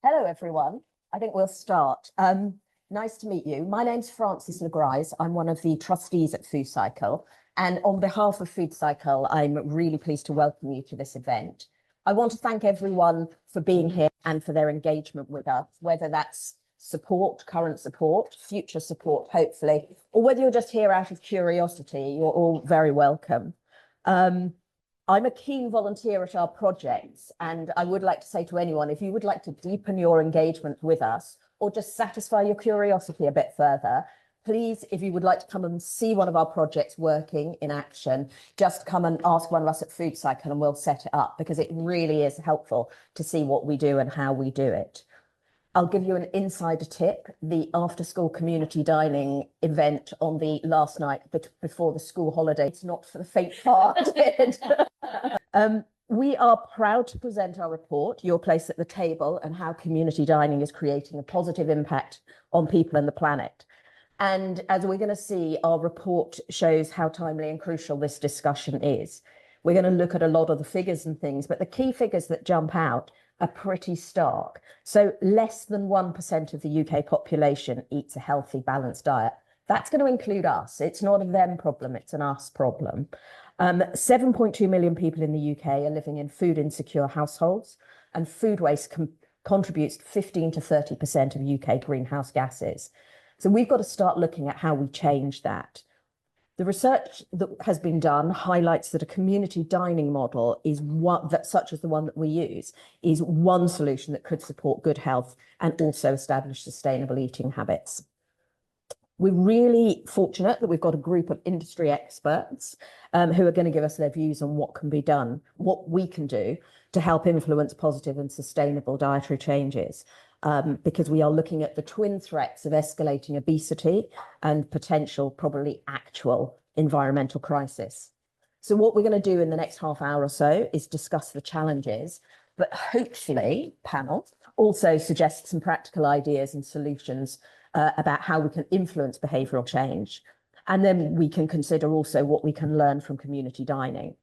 Hello, everyone. I think we'll start. Nice to meet you. My name's Frances Grys. I'm one of the trustees at FoodCycle. And on behalf of FoodCycle, I'm really pleased to welcome you to this event. I want to thank everyone for being here and for their engagement with us, whether that's support, current support, future support, hopefully, or whether you're just here out of curiosity. You're all very welcome. I'm a keen volunteer at our projects, and I would like to say to anyone, if you would like to deepen your engagement with us or just satisfy your curiosity a bit further, please, if you would like to come and see one of our projects working in action, just come and ask one of us at FoodCycle and we'll set it up, because it really is helpful to see what we do and how we do it. I'll give you an insider tip. The after-school community dining event on the last night before the school holiday, it's not for the faint-hearted. We are proud to present our report, Your Place at the Table, and how community dining is creating a positive impact on people and the planet. And as we're going to see, our report shows how timely and crucial this discussion is. We're going to look at a lot of the figures and things, but the key figures that jump out are pretty stark. So less than 1% of the UK population eats a healthy, balanced diet. That's going to include us. It's not a them problem, it's an us problem. 7.2 million people in the UK are living in food insecure households, and food waste contributes 15 to 30% of UK greenhouse gases. So we've got to start looking at how we change that. The research that has been done highlights that a community dining model is such as the one that we use, is one solution that could support good health and also establish sustainable eating habits. We're really fortunate that we've got a group of industry experts who are going to give us their views on what can be done, what we can do to help influence positive and sustainable dietary changes. Because we are looking at the twin threats of escalating obesity and potential, probably actual, environmental crisis. So what we're going to do in the next half hour or so is discuss the challenges, but hopefully, panel, also suggest some practical ideas and solutions about how we can influence behavioural change. And then we can consider also what we can learn from community dining.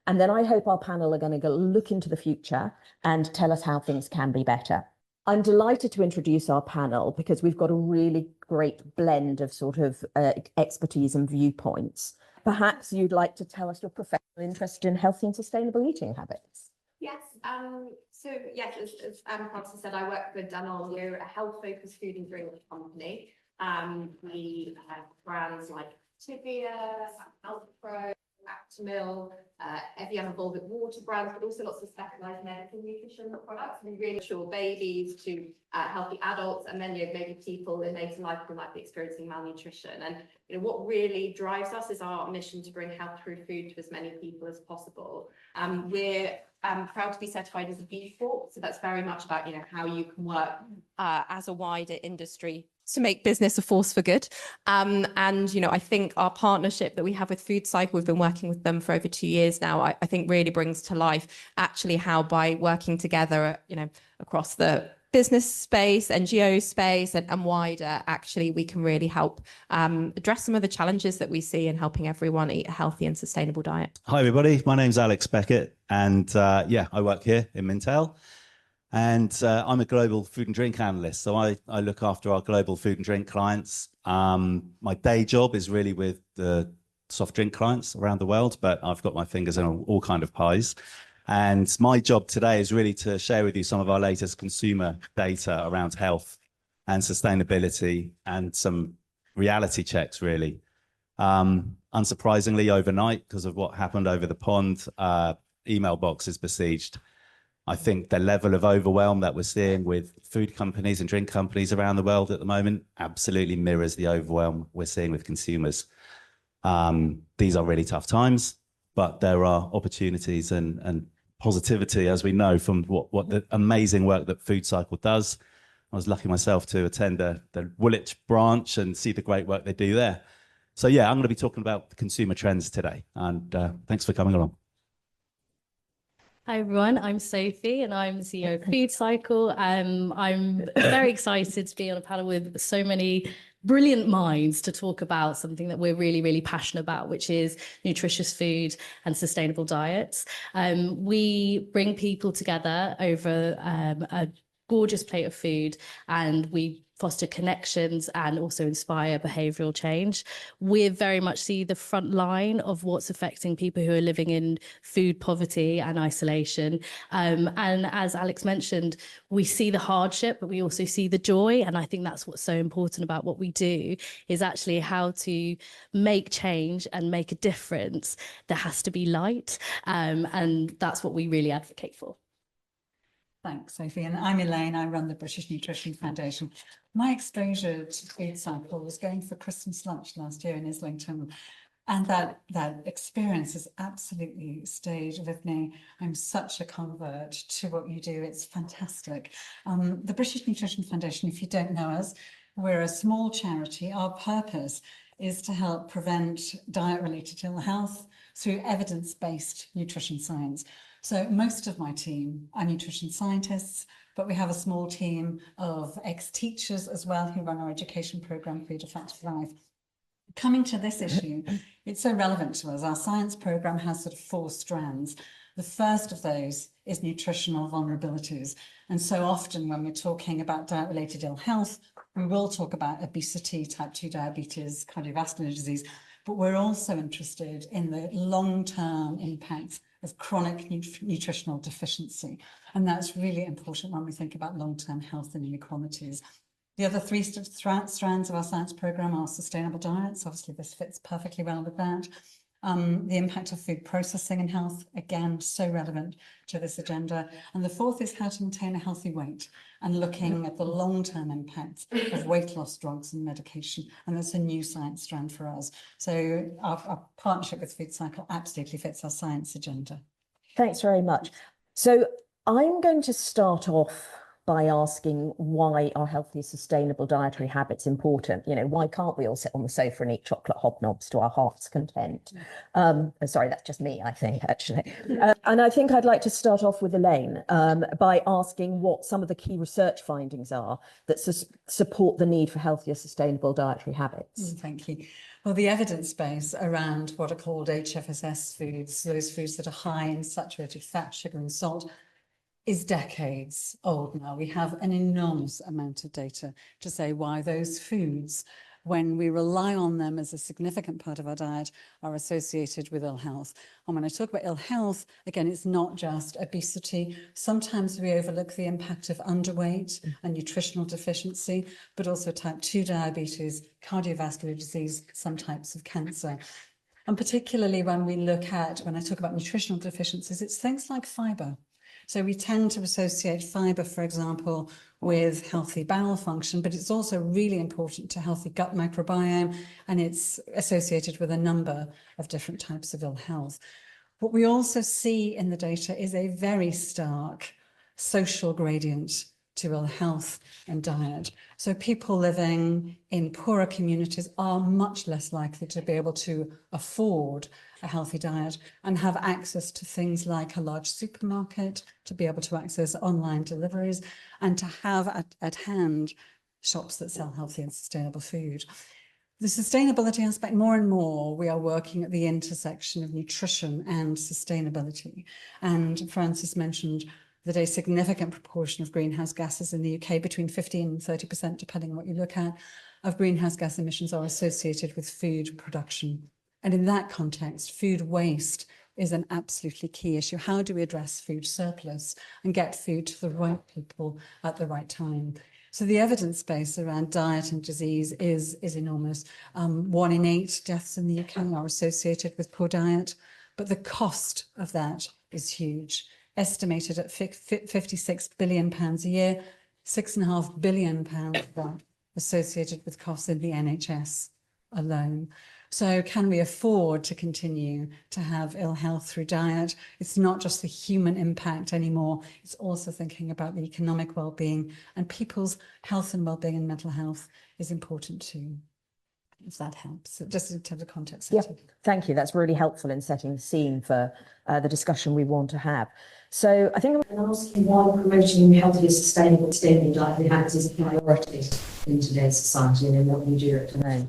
And then I hope our panel are going to go look into the future and tell us how things can be better. I'm delighted to introduce our panel because we've got a really great blend of sort of expertise and viewpoints. Perhaps you'd like to tell us your professional interest in healthy and sustainable eating habits. Yes, as Frances said, I work for Danone. We're a health-focused food and drink company. We have brands like Tibia, Alpro, Actimel, Evian Volvic water brands, but also lots of specialised medical nutrition products. We really assure babies to healthy adults, and then maybe people in later life who might be experiencing malnutrition. And what really drives us is our mission to bring health through food to as many people as possible. We're proud to be certified as a B Corp, so that's very much about how you can work as a wider industry to make business a force for good. And I think our partnership that we have with FoodCycle, we've been working with them for over 2 years now, I think really brings to life actually how by working together, across the business space, NGO space and wider, actually we can really help address some of the challenges that we see in helping everyone eat a healthy and sustainable diet. Hi everybody, my name's Beckett, and I work here in Mintel. And I'm a global food and drink analyst. So I look after our global food and drink clients. My day job is really with the soft drink clients around the world, but I've got my fingers in all kind of pies. And my job today is really to share with you some of our latest consumer data around health and sustainability and some reality checks, really. Unsurprisingly, overnight, because of what happened over the pond, email box is besieged. I think the level of overwhelm that we're seeing with food companies and drink companies around the world at the moment absolutely mirrors the overwhelm we're seeing with consumers. These are really tough times, but there are opportunities and positivity, as we know from what the amazing work that FoodCycle does. I was lucky myself to attend the Woolwich branch and see the great work they do there. So yeah, I'm going to be talking about the consumer trends today, and thanks for coming along. Hi everyone, I'm Sophie and I'm the CEO of FoodCycle. I'm very excited to be on a panel with so many brilliant minds to talk about something that we're really, really passionate about, which is nutritious food and sustainable diets. We bring people together over a gorgeous plate of food, and we foster connections and also inspire behavioural change. We very much see the front line of what's affecting people who are living in food poverty and isolation. And as Alex mentioned, we see the hardship, but we also see the joy. And I think that's what's so important about what we do, is actually how to make change and make a difference. There has to be light. And that's what we really advocate for. Thanks, Sophie. And I'm Elaine. I run the British Nutrition Foundation. My exposure to FoodCycle was going for Christmas lunch last year in Islington. And that experience has absolutely stayed with me. I'm such a convert to what you do. It's fantastic. The British Nutrition Foundation, if you don't know us, we're a small charity. Our purpose is to help prevent diet-related ill health through evidence-based nutrition science. So most of my team are nutrition scientists, but we have a small team of ex-teachers as well who run our education program, Food Effective Life. Coming to this issue, it's so relevant to us. Our science program has sort of 4 strands. The first of those is nutritional vulnerabilities. And so often when we're talking about diet-related ill health, we will talk about obesity, type 2 diabetes, cardiovascular disease, but we're also interested in the long-term impacts of chronic nutritional deficiency. And that's really important when we think about long-term health and inequalities. The other 3 strands of our science program are sustainable diets. Obviously, this fits perfectly well with that. The impact of food processing and health, again, so relevant to this agenda. And the 4th is how to maintain a healthy weight and looking at the long-term impacts of weight loss drugs and medication. And that's a new science strand for us. So our partnership with FoodCycle absolutely fits our science agenda. Thanks very much. So I'm going to start off by asking, why are healthy, sustainable dietary habits important? You know, why can't we all sit on the sofa and eat chocolate hobnobs to our heart's content? Sorry, that's just me, I think, actually. And I think I'd like to start off with Elaine by asking what some of the key research findings are that support the need for healthier, sustainable dietary habits. Thank you. Well, the evidence base around what are called HFSS foods, those foods that are high in saturated fat, sugar and salt, is decades old now. We have an enormous amount of data to say why those foods, when we rely on them as a significant part of our diet, are associated with ill health. And when I talk about ill health, again, it's not just obesity. Sometimes we overlook the impact of underweight and nutritional deficiency, but also type 2 diabetes, cardiovascular disease, some types of cancer. And particularly when I talk about nutritional deficiencies, it's things like fiber. So we tend to associate fiber, for example, with healthy bowel function, but it's also really important to healthy gut microbiome, and it's associated with a number of different types of ill health. What we also see in the data is a very stark social gradient to ill health and diet. So people living in poorer communities are much less likely to be able to afford a healthy diet and have access to things like a large supermarket, to be able to access online deliveries, and to have at hand shops that sell healthy and sustainable food. The sustainability aspect, more and more, we are working at the intersection of nutrition and sustainability. And Francis mentioned that a significant proportion of greenhouse gases in the UK, between 15 and 30%, depending on what you look at, of greenhouse gas emissions are associated with food production. And in that context, food waste is an absolutely key issue. How do we address food surplus and get food to the right people at the right time? So the evidence base around diet and disease is enormous. 1 in 8 deaths in the UK are associated with poor diet, but the cost of that is huge. Estimated at £56 billion a year, £6.5 billion of that associated with costs in the NHS alone. So can we afford to continue to have ill health through diet? It's not just the human impact anymore. It's also thinking about the economic well-being, and people's health and well-being and mental health is important too, if that helps. So just in terms of context. Yeah, thank you. That's really helpful in setting the scene for the discussion we want to have. So I think I'm going to ask you why promoting healthy, sustainable dietary habits is a priority in today's society and in what you do at Danone.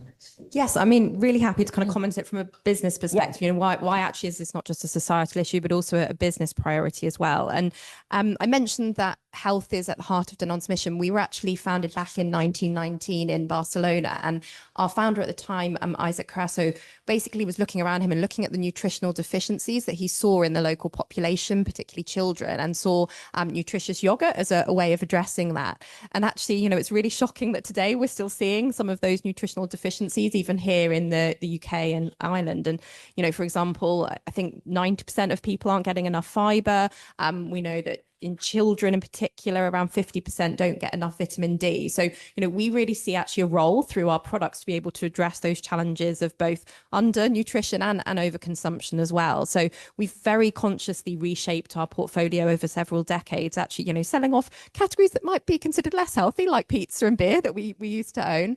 Yes, I mean, really happy to kind of comment it from a business perspective. You know, why actually is this not just a societal issue, but also a business priority as well? And I mentioned that health is at the heart of Danone's mission. We were actually founded back in 1919 in Barcelona, and our founder at the time, Isaac Carasso, basically was looking around him and looking at the nutritional deficiencies that he saw in the local population, particularly children, and saw nutritious yogurt as a way of addressing that. And actually, you know, it's really shocking that today we're still seeing some of those nutritional deficiencies, even here in the UK and Ireland. And, you know, for example, I think 90% of people aren't getting enough fibre. We know that in children in particular, around 50% don't get enough vitamin D. So, you know, we really see actually a role through our products to be able to address those challenges of both under nutrition and overconsumption as well. So we've very consciously reshaped our portfolio over several decades, actually, you know, selling off categories that might be considered less healthy, like pizza and beer that we used to own,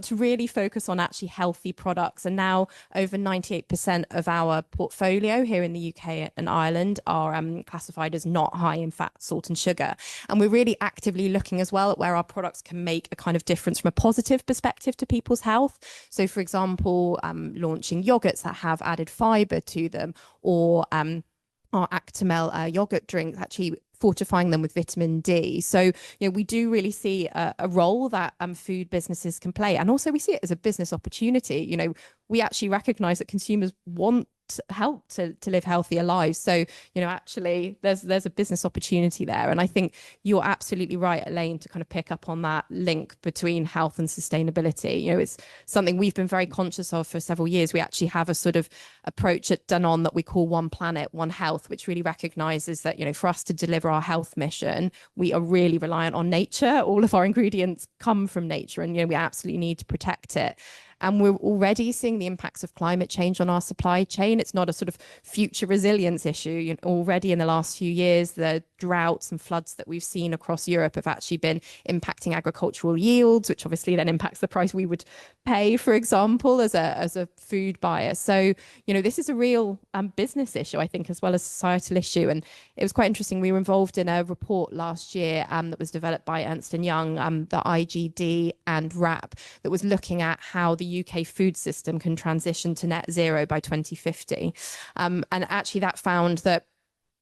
to really focus on actually healthy products. And now over 98% of our portfolio here in the UK and Ireland are classified as not high in fat, salt and sugar. And we're really actively looking as well at where our products can make a kind of difference from a positive perspective to people's health. So for example, launching yogurts that have added fiber to them, or our Actimel yogurt drink, actually fortifying them with vitamin D. So, you know, we do really see a role that food businesses can play. And also we see it as a business opportunity. You know, we actually recognize that consumers want help to live healthier lives. So, you know, actually there's a business opportunity there. And I think you're absolutely right, Elaine, to kind of pick up on that link between health and sustainability. You know, it's something we've been very conscious of for several years. We actually have a sort of approach at Danone that we call One Planet, One Health, which really recognizes that, you know, for us to deliver our health mission, we are really reliant on nature. All of our ingredients come from nature, and, you know, we absolutely need to protect it. And we're already seeing the impacts of climate change on our supply chain. It's not a sort of future resilience issue. You know, already in the last few years, the droughts and floods that we've seen across Europe have actually been impacting agricultural yields, which obviously then impacts the price we would pay, for example, as a food buyer. So, you know, this is a real business issue, I think, as well as societal issue. And it was quite interesting. We were involved in a report last year that was developed by Ernst & Young, the IGD and WRAP, that was looking at how the UK food system can transition to net zero by 2050. And actually that found that,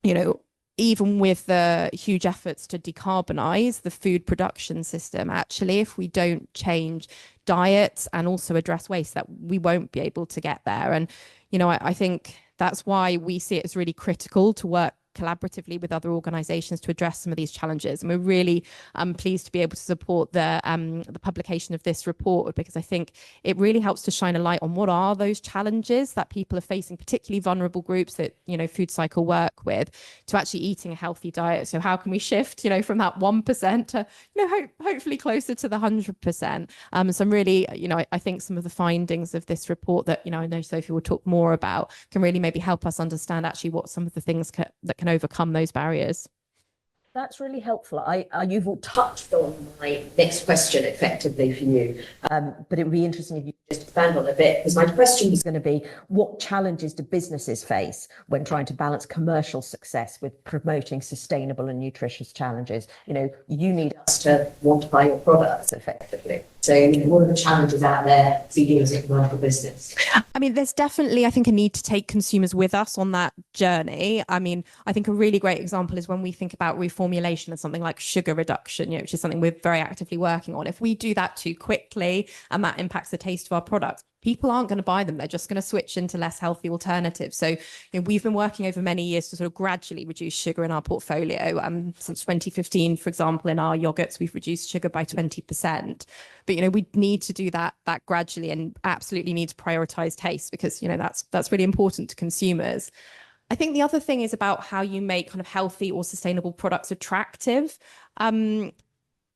you know, even with the huge efforts to decarbonize the food production system, actually, if we don't change diets and also address waste, that we won't be able to get there. And, you know, I think that's why we see it as really critical to work collaboratively with other organizations to address some of these challenges. And we're really pleased to be able to support the publication of this report, because I think it really helps to shine a light on what are those challenges that people are facing, particularly vulnerable groups that, you know, FoodCycle work with, to actually eating a healthy diet. So how can we shift, you know, from that 1% to, you know, hopefully closer to the 100%. So I'm really, you know, I think some of the findings of this report that, you know, I know Sophie will talk more about, can really maybe help us understand actually what some of the things that can overcome those barriers. That's really helpful. You've all touched on my next question effectively for you, but it would be interesting if you could just expand on it a bit, because my question is going to be, what challenges do businesses face when trying to balance commercial success with promoting sustainable and nutritious challenges? You know, you need us to want to buy your products effectively. So, you know, what are the challenges out there for you as a commercial business? I mean, there's definitely, I think, a need to take consumers with us on that journey. I mean, I think a really great example is when we think about reformulation and something like sugar reduction, you know, which is something we're very actively working on. If we do that too quickly and that impacts the taste of our products, people aren't going to buy them. They're just going to switch into less healthy alternatives. So, you know, we've been working over many years to sort of gradually reduce sugar in our portfolio. Since 2015, for example, in our yogurts, we've reduced sugar by 20%. But, you know, we need to do that gradually, and absolutely need to prioritize taste, because, you know, that's really important to consumers. I think the other thing is about how you make kind of healthy or sustainable products attractive.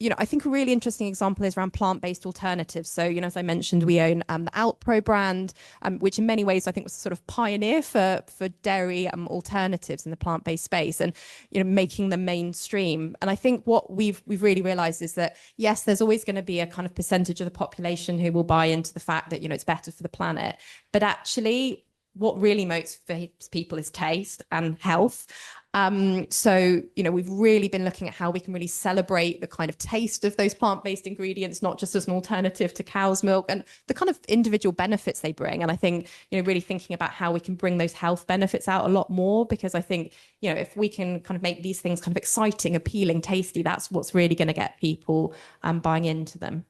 You know, I think a really interesting example is around plant-based alternatives. So, you know, as I mentioned, we own the Outpro brand, which in many ways I think was sort of pioneer for dairy alternatives in the plant-based space, and, you know, making them mainstream. And I think what we've really realized is that, yes, there's always going to be a kind of percentage of the population who will buy into the fact that, you know, it's better for the planet. But actually, what really motivates people is taste and health. So, you know, we've really been looking at how we can really celebrate the kind of taste of those plant-based ingredients, not just as an alternative to cow's milk, and the kind of individual benefits they bring. And I think, you know, really thinking about how we can bring those health benefits out a lot more, because I think, you know, if we can kind of make these things kind of exciting, appealing, tasty, that's what's really going to get people buying into them.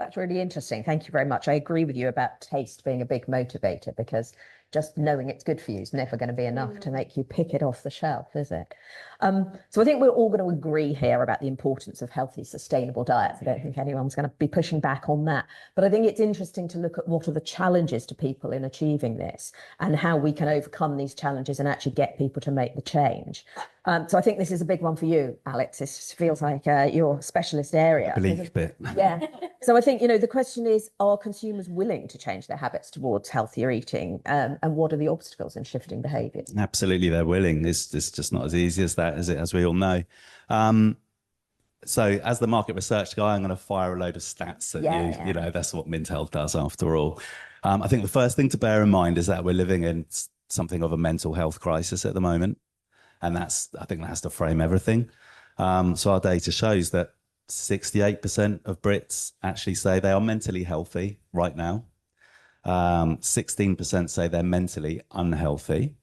That's really interesting. Thank you very much. I agree with you about taste being a big motivator, because just knowing it's good for you is never going to be enough to make you pick it off the shelf, is it? So I think we're all going to agree here about the importance of healthy, sustainable diets. I don't think anyone's going to be pushing back on that. But I think it's interesting to look at what are the challenges to people in achieving this, and how we can overcome these challenges and actually get people to make the change. So I think this is a big one for you, Alex. This feels like your specialist area. Bleak bit. Yeah. So I think, you know, the question is, are consumers willing to change their habits towards healthier eating? And what are the obstacles in shifting behaviours? Absolutely, they're willing. It's just not as easy as that, is it? As we all know. So as the market research guy, I'm going to fire a load of stats at you. You know, that's what Mintel does after all. I think the first thing to bear in mind is that we're living in something of a mental health crisis at the moment. And I think that has to frame everything. So our data shows that 68% of Brits actually say they are mentally healthy right now. 16% say they're mentally unhealthy.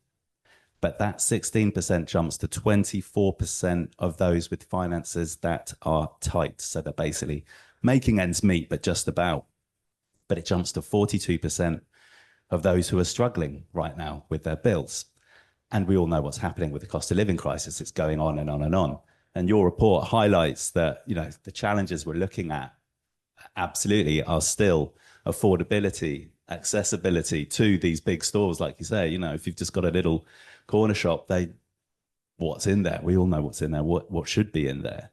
But that 16% jumps to 24% of those with finances that are tight. So they're basically making ends meet, but just about. But it jumps to 42% of those who are struggling right now with their bills. And we all know what's happening with the cost of living crisis. It's going on and on and on. And your report highlights that, you know, the challenges we're looking at absolutely are still affordability, accessibility to these big stores. Like you say, you know, if you've just got a little corner shop, what's in there? We all know what's in there, what should be in there.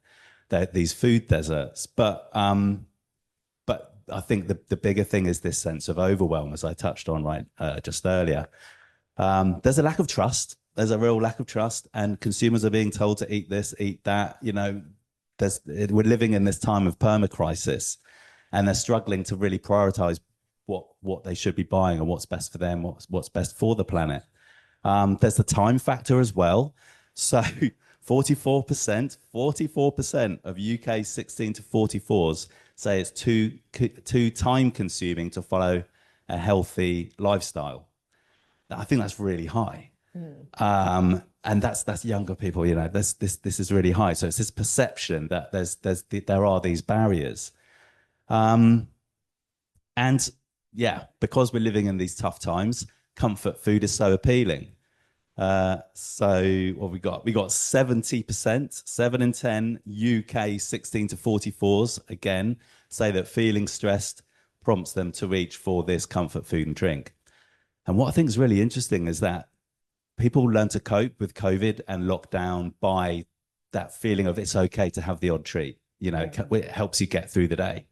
These food deserts. But I think the bigger thing is this sense of overwhelm, as I touched on just earlier. There's a lack of trust. There's a real lack of trust, and consumers are being told to eat this, eat that. You know, we're living in this time of perma-crisis, and they're struggling to really prioritize what they should be buying and what's best for them, what's best for the planet. There's the time factor as well. So 44% of UK 16 to 44s say it's too time consuming to follow a healthy lifestyle. I think that's really high. And that's younger people, you know, this is really high. So it's this perception that there are these barriers. And yeah, because we're living in these tough times, comfort food is so appealing. So what we got 70%, 7 in 10 UK 16 to 44s, again, say that feeling stressed prompts them to reach for this comfort food and drink. And what I think is really interesting is that people learn to cope with COVID and lockdown by that feeling of it's okay to have the odd treat. You know, it helps you get through the day.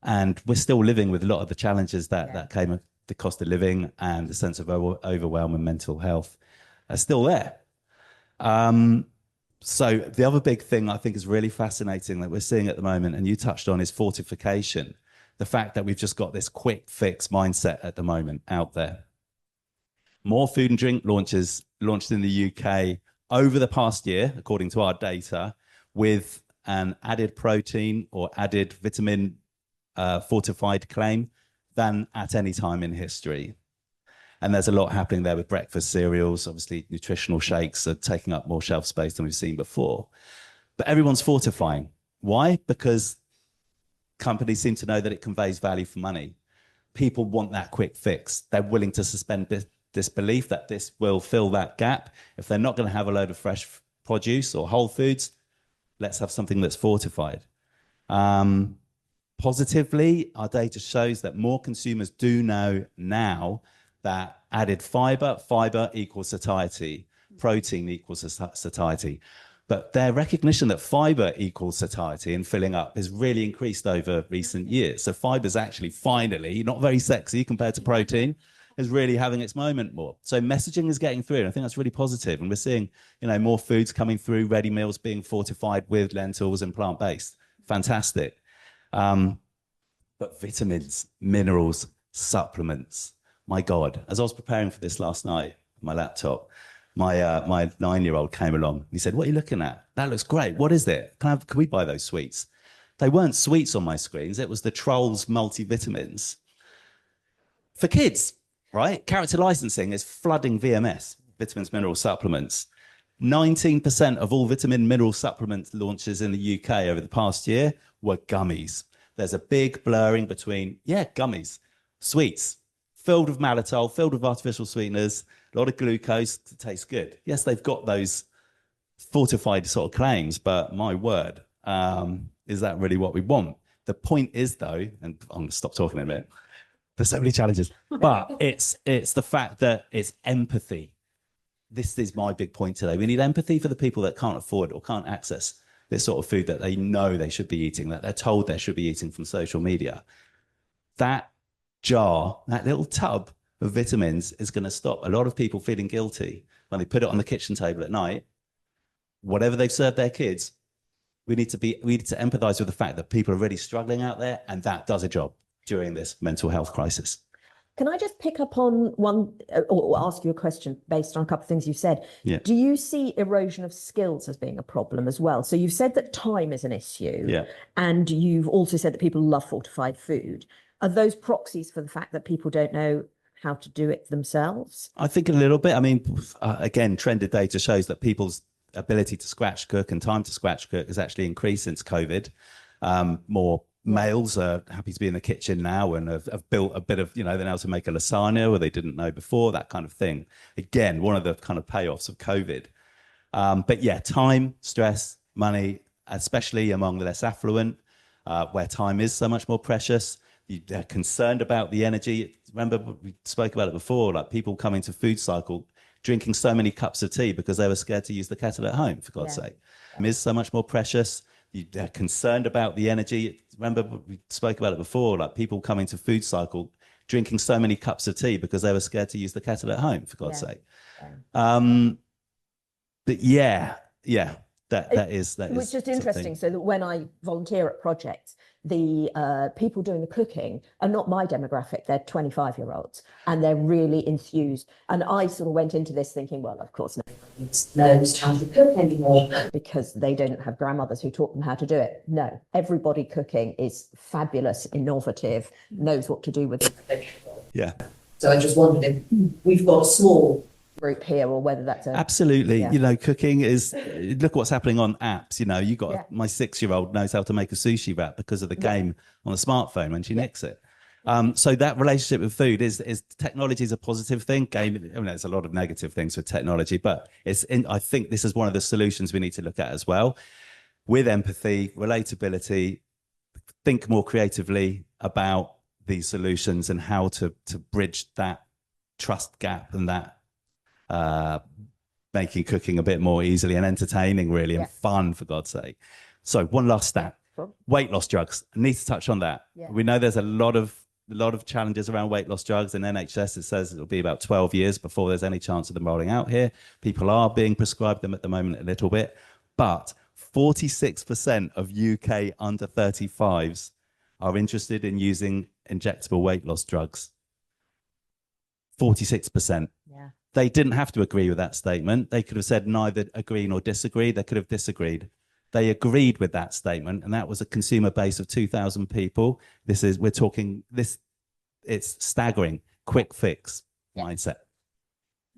And we're still living with a lot of the challenges that came with the cost of living, and the sense of overwhelm and mental health are still there. So the other big thing I think is really fascinating that we're seeing at the moment, and you touched on, is fortification. The fact that we've just got this quick fix mindset at the moment out there. More food and drink launches launched in the UK over the past year, according to our data, with an added protein or added vitamin fortified claim than at any time in history. And there's a lot happening there with breakfast cereals. Obviously, nutritional shakes are taking up more shelf space than we've seen before. But everyone's fortifying. Why? Because companies seem to know that it conveys value for money. People want that quick fix. They're willing to suspend disbelief that this will fill that gap. If they're not going to have a load of fresh produce or whole foods, let's have something that's fortified. Positively, our data shows that more consumers do know now that added fiber equals satiety, protein equals satiety. But their recognition that fiber equals satiety and filling up has really increased over recent years. So fiber is actually finally, not very sexy compared to protein, is really having its moment more. So messaging is getting through, and I think that's really positive. And we're seeing, you know, more foods coming through, ready meals being fortified with lentils and plant-based. Fantastic. But vitamins, minerals, supplements, my God, as I was preparing for this last night on my laptop, my 9-year-old came along. He said, "What are you looking at? That looks great. What is it? Can we buy those sweets?" They weren't sweets on my screens. It was the Trolls multivitamins for kids, right? Character licensing is flooding VMS, vitamins, mineral supplements. 19% of all vitamin mineral supplement launches in the UK over the past year were gummies. There's a big blurring between, gummies, sweets, filled with maltitol, filled with artificial sweeteners, a lot of glucose to taste good. Yes, they've got those fortified sort of claims, but my word, is that really what we want? The point is, though, and I'm going to stop talking in a minute. There's so many challenges, but it's the fact that it's empathy. This is my big point today. We need empathy for the people that can't afford or can't access this sort of food that they know they should be eating, that they're told they should be eating from social media. That jar, that little tub of vitamins is going to stop a lot of people feeling guilty when they put it on the kitchen table at night. Whatever they've served their kids, we need to empathize with the fact that people are really struggling out there, and that does a job during this mental health crisis. Can I just pick up on one or ask you a question based on a couple of things you said? Yeah. Do you see erosion of skills as being a problem as well? So you've said that time is an issue, and you've also said that people love fortified food. Are those proxies for the fact that people don't know how to do it themselves? I think a little bit. I mean, again, trended data shows that people's ability to scratch cook and time to scratch cook has actually increased since COVID. More males are happy to be in the kitchen now and have built a bit of, they know how to make a lasagna where they didn't know before, that kind of thing. Again, one of the kind of payoffs of COVID. But yeah, time, stress, money, especially among the less affluent, where time is so much more precious. They're concerned about the energy. Remember, we spoke about it before, like people coming to FoodCycle, drinking so many cups of tea because they were scared to use the kettle at home, for God's sake. Time is so much more precious. They're concerned about the energy. Remember, we spoke about it before, like people coming to FoodCycle, drinking so many cups of tea because they were scared to use the kettle at home, for God's sake. But that is which is just interesting. So that when I volunteer at projects, the people doing the cooking are not my demographic. They're 25-year-olds, and they're really enthused. And I sort of went into this thinking, well, of course, nobody knows how to cook anymore because they don't have grandmothers who taught them how to do it. No, everybody cooking is fabulous, innovative, knows what to do with it. Yeah. So I just wondered if we've got a small group here or whether that's absolutely cooking is, look what's happening on apps. You got my 6-year-old knows how to make a sushi wrap because of the game on a smartphone when she nicks it. So that relationship with food is technology is a positive thing. There's a lot of negative things with technology, but I think this is one of the solutions we need to look at as well, with empathy, relatability, think more creatively about these solutions and how to bridge that trust gap and that making cooking a bit more easily and entertaining, really, and fun, for God's sake. So one last stat: weight loss drugs. I need to touch on that. We know there's a lot of challenges around weight loss drugs. In NHS, it says it'll be about 12 years before there's any chance of them rolling out here. People are being prescribed them at the moment a little bit, but 46% of UK under 35s are interested in using injectable weight loss drugs. 46%. They didn't have to agree with that statement. They could have said neither agree nor disagree. They could have disagreed. They agreed with that statement, and that was a consumer base of 2,000 people. It's staggering. Quick fix mindset.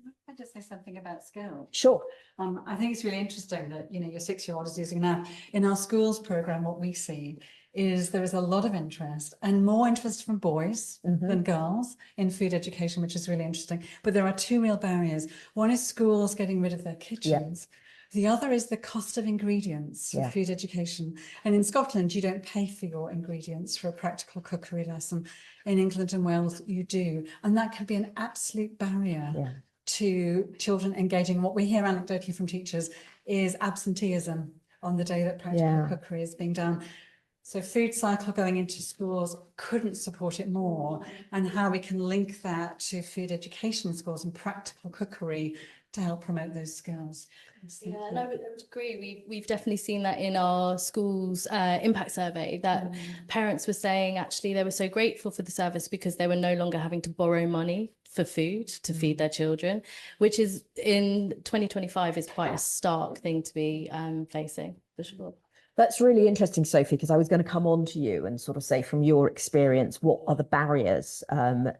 Can I just say something about skills? Sure. I think it's really interesting that, your 6-year-old is using that. In our schools program, what we see is there is a lot of interest, and more interest from boys than girls in food education, which is really interesting. But there are two real barriers. One is schools getting rid of their kitchens. The other is the cost of ingredients for food education. And in Scotland, you don't pay for your ingredients for a practical cookery lesson. In England and Wales, you do. And that can be an absolute barrier to children engaging. What we hear anecdotally from teachers is absenteeism on the day that practical cookery is being done. So FoodCycle going into schools couldn't support it more, and how we can link that to food education in schools and practical cookery to help promote those skills. Yeah, no, I would agree. We've definitely seen that in our school's impact survey, that parents were saying actually they were so grateful for the service because they were no longer having to borrow money for food to feed their children, which is in 2025 is quite a stark thing to be facing, for sure. That's really interesting, Sophie, because I was going to come on to you and sort of say, from your experience, what are the barriers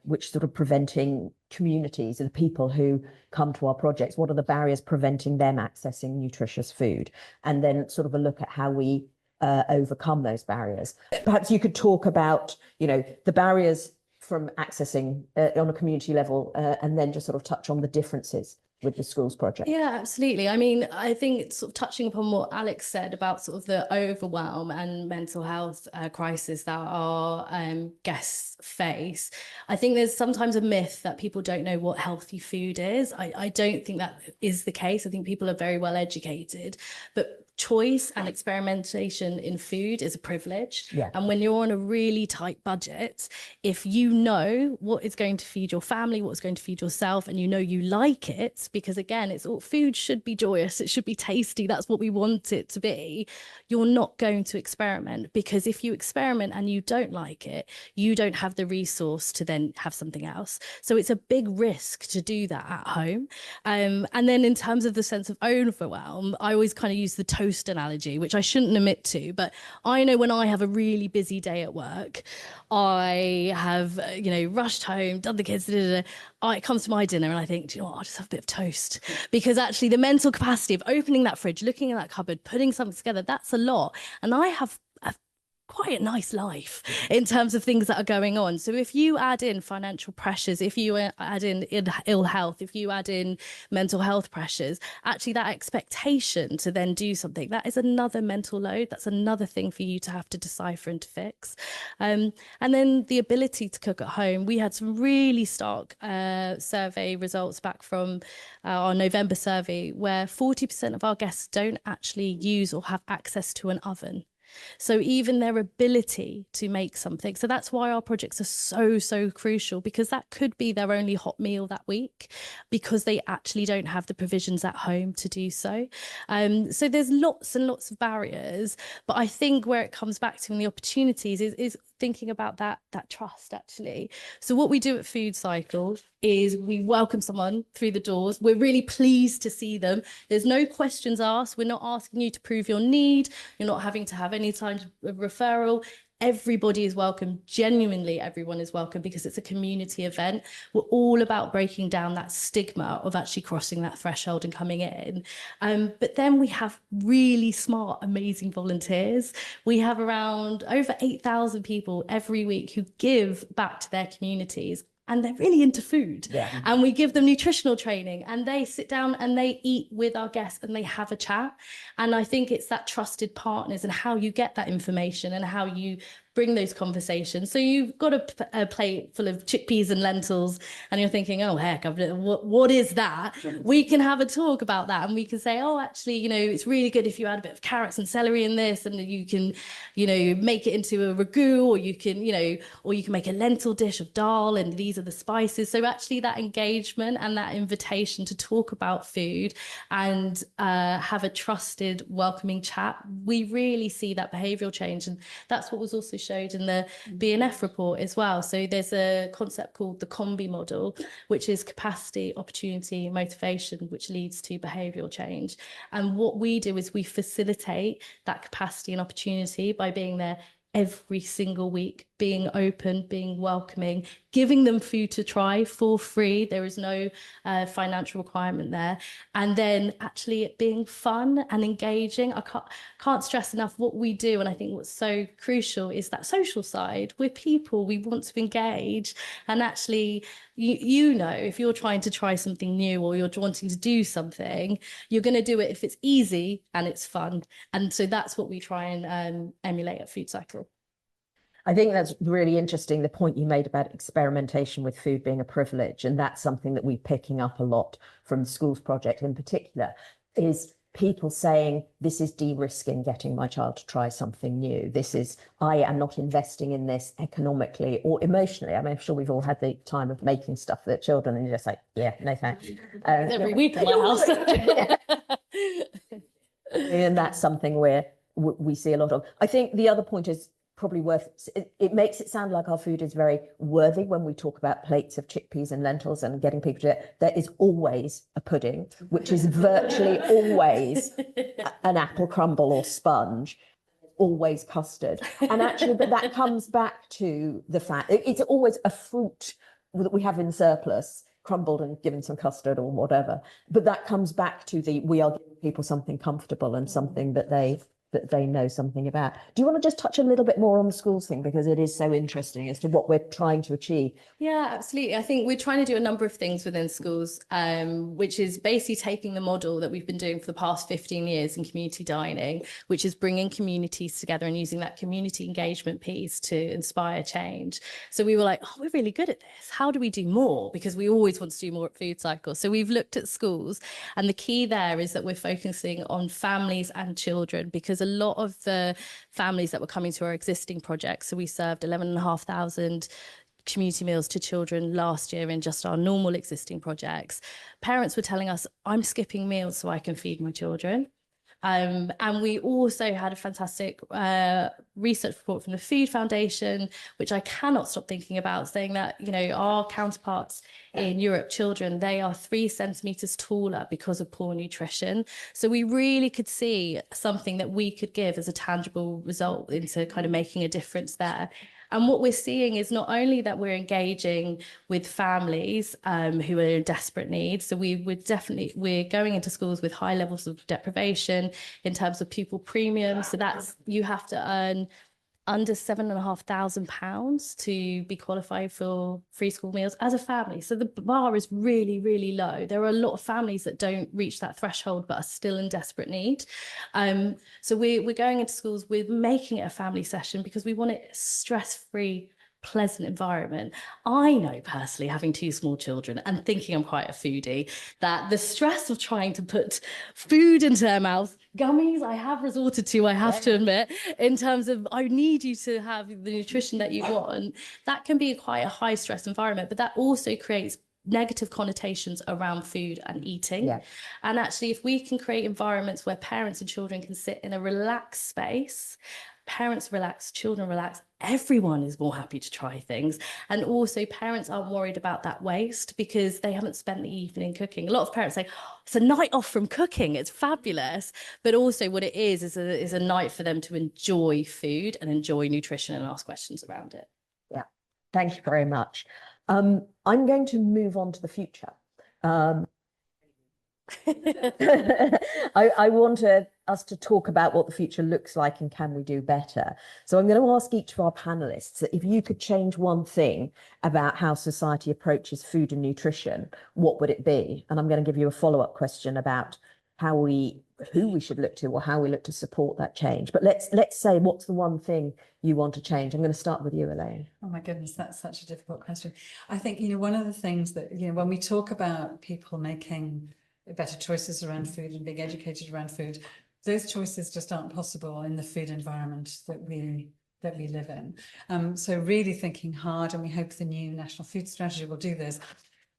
which sort of preventing communities and the people who come to our projects, what are the barriers preventing them accessing nutritious food? And then sort of a look at how we overcome those barriers. Perhaps you could talk about, you know, the barriers from accessing on a community level, and then just sort of touch on the differences with the schools project. Yeah, absolutely. I mean, I think it's sort of touching upon what Alex said about sort of the overwhelm and mental health crisis that our guests face. I think there's sometimes a myth that people don't know what healthy food is. I don't think that is the case. I think people are very well educated, but choice and experimentation in food is a privilege. Yeah. And when you're on a really tight budget, if you know what is going to feed your family, what's going to feed yourself, and you know you like it, because again, it's all food should be joyous, it should be tasty, that's what we want it to be, you're not going to experiment, because if you experiment and you don't like it, you don't have the resource to then have something else. So it's a big risk to do that at home. And then in terms of the sense of overwhelm, I always kind of use the toast analogy, which I shouldn't admit to, but I know when I have a really busy day at work, I have, you know, rushed home, done the kids, it comes to my dinner and I think, do you know what, I'll just have a bit of toast, because actually the mental capacity of opening that fridge, looking in that cupboard, putting something together, that's a lot. And I have quite a nice life in terms of things that are going on. So if you add in financial pressures, if you add in ill health, if you add in mental health pressures, actually that expectation to then do something, that is another mental load. That's another thing for you to have to decipher and to fix. And then the ability to cook at home. We had some really stark survey results back from our November survey where 40% of our guests don't actually use or have access to an oven. So even their ability to make something. So that's why our projects are so crucial, because that could be their only hot meal that week, because they actually don't have the provisions at home to do so. So there's lots and lots of barriers, but I think where it comes back to and the opportunities is thinking about that trust, actually. So what we do at FoodCycle is we welcome someone through the doors. We're really pleased to see them. There's no questions asked. We're not asking you to prove your need. You're not having to have any kind of referral. Everybody is welcome. Genuinely, everyone is welcome, because it's a community event. We're all about breaking down that stigma of actually crossing that threshold and coming in. But then we have really smart, amazing volunteers. We have around over 8,000 people every week who give back to their communities. And they're really into food. Yeah. And we give them nutritional training, and they sit down and they eat with our guests and they have a chat. And I think it's that trusted partners and how you get that information and how you bring those conversations. So you've got a plate full of chickpeas and lentils and you're thinking, oh, heck, what is that? We can have a talk about that, and we can say, oh, actually, you know, it's really good if you add a bit of carrots and celery in this, and you can, you know, make it into a ragu, or you can, you know, or you can make a lentil dish of dal, and these are the spices. So actually that engagement and that invitation to talk about food and have a trusted, welcoming chat, we really see that behavioural change. And that's what was also showed in the BNF report as well. So there's a concept called the combi model, which is capacity, opportunity, motivation, which leads to behavioural change. And what we do is we facilitate that capacity and opportunity by being there every single week, being open, being welcoming, giving them food to try for free. There is no financial requirement there. And then actually it being fun and engaging. I can't stress enough what we do. And I think what's so crucial is that social side. We're people, we want to engage. And actually, you know, if you're trying to try something new or you're wanting to do something, you're going to do it if it's easy and it's fun. And so that's what we try and emulate at FoodCycle. I think that's really interesting, the point you made about experimentation with food being a privilege. And that's something that we're picking up a lot from the schools project in particular, is people saying, this is de-risking getting my child to try something new. This is, I am not investing in this economically or emotionally. I mean, I'm sure we've all had the time of making stuff for children and you're just like, yeah, no thanks. Every week at my house. And that's something where we see a lot of. I think the other point is probably worth, it makes it sound like our food is very worthy when we talk about plates of chickpeas and lentils and getting people to it. There is always a pudding, which is virtually always an apple crumble or sponge, always custard. And actually, but that comes back to the fact it's always a fruit that we have in surplus, crumbled and given some custard or whatever. But that comes back to we are giving people something comfortable and something that they know something about. Do you want to just touch a little bit more on the schools thing, because it is so interesting as to what we're trying to achieve? Yeah, absolutely. I think we're trying to do a number of things within schools, which is basically taking the model that we've been doing for the past 15 years in community dining, which is bringing communities together and using that community engagement piece to inspire change. So we were like, oh, we're really good at this. How do we do more? Because we always want to do more at FoodCycle. So we've looked at schools, and the key there is that we're focusing on families and children, because a lot of the families that were coming to our existing projects, so we served 11,500 community meals to children last year in just our normal existing projects. Parents were telling us, I'm skipping meals so I can feed my children. And we also had a fantastic research report from the Food Foundation, which I cannot stop thinking about, saying that, you know, our counterparts in Europe, children, they are 3 centimeters taller because of poor nutrition. So we really could see something that we could give as a tangible result into kind of making a difference there. And what we're seeing is not only that we're engaging with families who are in desperate need. So we're going into schools with high levels of deprivation in terms of pupil premium. So that's, you have to earn under £7,500 to be qualified for free school meals as a family. So the bar is really, really low. There are a lot of families that don't reach that threshold but are still in desperate need. So we're going into schools, we're making it a family session because we want it stress-free, pleasant environment. I know personally, having 2 small children and thinking I'm quite a foodie, that the stress of trying to put food into their mouth, gummies I have resorted to, I have to admit, in terms of I need you to have the nutrition that you want, that can be quite a high stress environment, but that also creates negative connotations around food and eating. Yeah. And actually, if we can create environments where parents and children can sit in a relaxed space, parents relax, children relax, everyone is more happy to try things. And also parents aren't worried about that waste because they haven't spent the evening cooking. A lot of parents say, oh, it's a night off from cooking, it's fabulous. But also what it is a night for them to enjoy food and enjoy nutrition and ask questions around it. Yeah, thank you very much. I'm going to move on to the future. I want us to talk about what the future looks like and can we do better. So I'm going to ask each of our panelists that if you could change one thing about how society approaches food and nutrition, what would it be? And I'm going to give you a follow-up question about who we should look to or how we look to support that change. But let's say, what's the one thing you want to change? I'm going to start with you, Elaine. Oh my goodness, that's such a difficult question. I think, you know, one of the things that, you know, when we talk about people making better choices around food and being educated around food, those choices just aren't possible in the food environment that we live in. So really thinking hard, and we hope the new National Food Strategy will do this,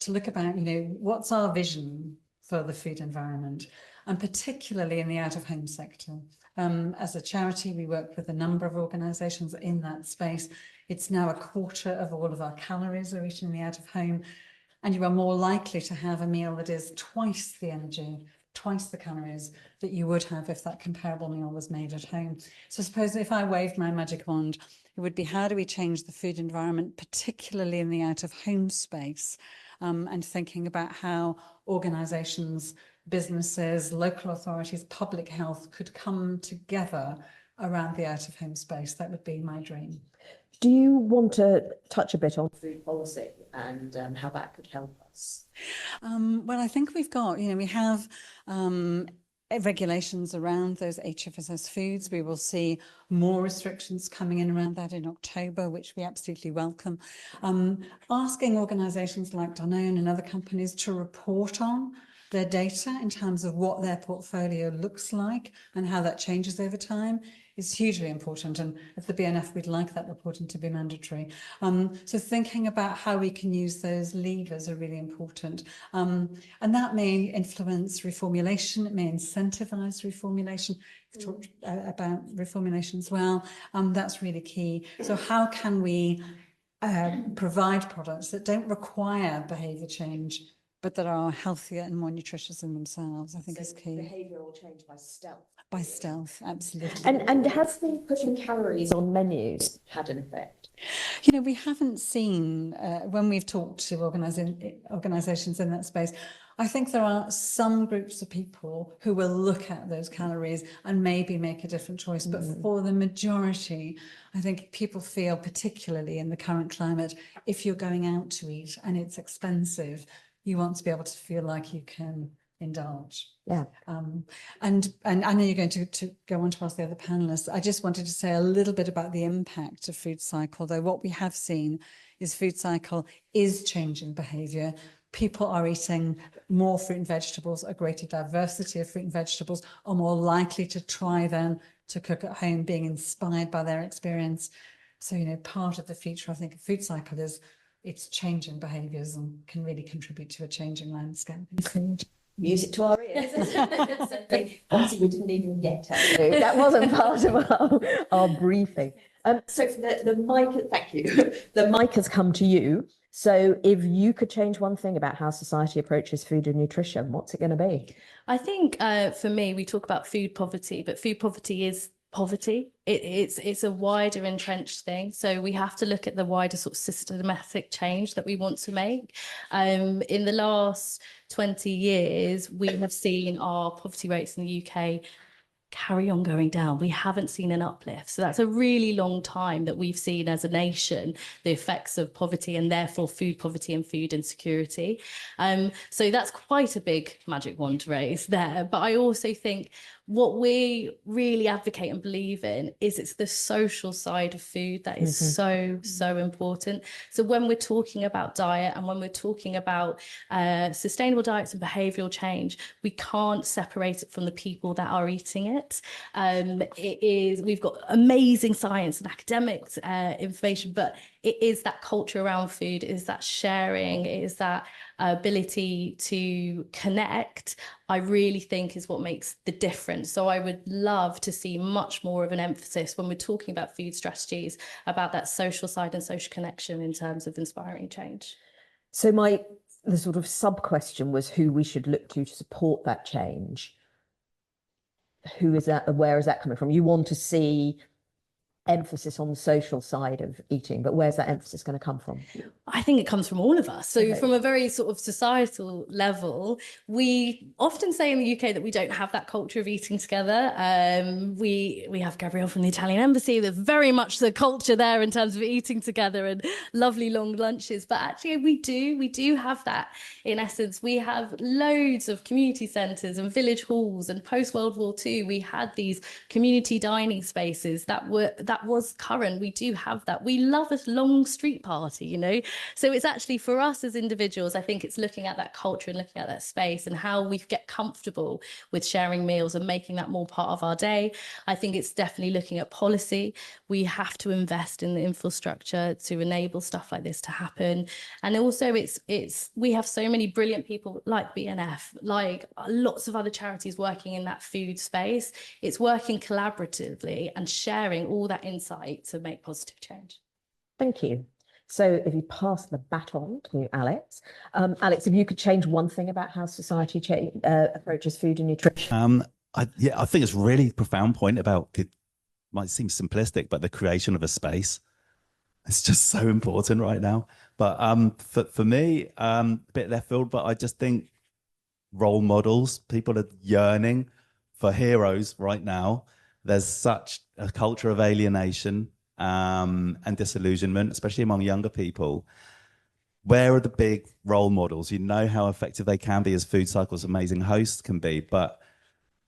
to look about, you know, what's our vision for the food environment, and particularly in the out-of-home sector. As a charity, we work with a number of organisations in that space. It's now 1/4 of all of our calories are eaten in the out-of-home. And you are more likely to have a meal that is twice the energy, twice the calories that you would have if that comparable meal was made at home. So I suppose if I waved my magic wand, it would be, how do we change the food environment, particularly in the out-of-home space, and thinking about how organisations, businesses, local authorities, public health could come together around the out-of-home space. That would be my dream. Do you want to touch a bit on food policy and how that could help us? Well, I think we've got, you know, we have regulations around those HFSS foods. We will see more restrictions coming in around that in October, which we absolutely welcome. Asking organisations like Danone and other companies to report on their data in terms of what their portfolio looks like and how that changes over time is hugely important. And at the BNF, we'd like that reporting to be mandatory. So thinking about how we can use those levers are really important. And that may influence reformulation, it may incentivize reformulation. We've talked about reformulation as well. That's really key. So how can we provide products that don't require behaviour change, but that are healthier and more nutritious in themselves, I think is key. Behavioural change by stealth. By stealth, absolutely. And has the putting calories on menus had an effect? You know, we haven't seen, when we've talked to organisations in that space, I think there are some groups of people who will look at those calories and maybe make a different choice. But for the majority, I think people feel, particularly in the current climate, if you're going out to eat and it's expensive, you want to be able to feel like you can indulge. Yeah. And I know you're going to go on to ask the other panelists. I just wanted to say a little bit about the impact of FoodCycle, though what we have seen is FoodCycle is changing behaviour. People are eating more fruit and vegetables, a greater diversity of fruit and vegetables, are more likely to try them to cook at home, being inspired by their experience. So, you know, part of the future, I think, of FoodCycle is it's changing behaviours and can really contribute to a changing landscape in food. Music to our ears. Obviously, we didn't even get to. That wasn't part of our briefing. So the mic, thank you. The mic has come to you. So if you could change one thing about how society approaches food and nutrition, what's it going to be? I think for me, we talk about food poverty, but food poverty is poverty. It's a wider entrenched thing. So we have to look at the wider sort of systematic change that we want to make. In the last 20 years, we have seen our poverty rates in the UK carry on going down. We haven't seen an uplift. So that's a really long time that we've seen as a nation the effects of poverty and therefore food poverty and food insecurity. So that's quite a big magic wand race there. But I also think what we really advocate and believe in is it's the social side of food that is so important. So when we're talking about diet and when we're talking about sustainable diets and behavioural change, we can't separate it from the people that are eating it. We've got amazing science and academics information, but it is that culture around food, it is that sharing, it is that ability to connect, I really think is what makes the difference. So I would love to see much more of an emphasis when we're talking about food strategies about that social side and social connection in terms of inspiring change. So the sort of sub question was who we should look to support that change. Who is that? Where is that coming from? You want to see emphasis on the social side of eating, but where's that emphasis going to come from? I think it comes from all of us. So Okay. From a very sort of societal level, we often say in the UK that we don't have that culture of eating together. We have Gabrielle from the Italian Embassy. There's very much the culture there in terms of eating together and lovely long lunches. But actually we do have that in essence. We have loads of community centres and village halls, and post World War II, we had these community dining spaces that was current. We do have that. We love a long street party, you know. So it's actually for us as individuals, I think it's looking at that culture and looking at that space and how we get comfortable with sharing meals and making that more part of our day. I think it's definitely looking at policy. We have to invest in the infrastructure to enable stuff like this to happen. And also we have so many brilliant people like BNF, like lots of other charities working in that food space. It's working collaboratively and sharing all that insight to make positive change. Thank you. So if you pass the baton to Alex, Alex, if you could change one thing about how society approaches food and nutrition. I think it's a really profound point about might seem simplistic, but the creation of a space. It's just so important right now. But for me, a bit left field, but I just think role models, people are yearning for heroes right now. There's such a culture of alienation and disillusionment, especially among younger people. Where are the big role models? You know how effective they can be as FoodCycle's amazing hosts can be, but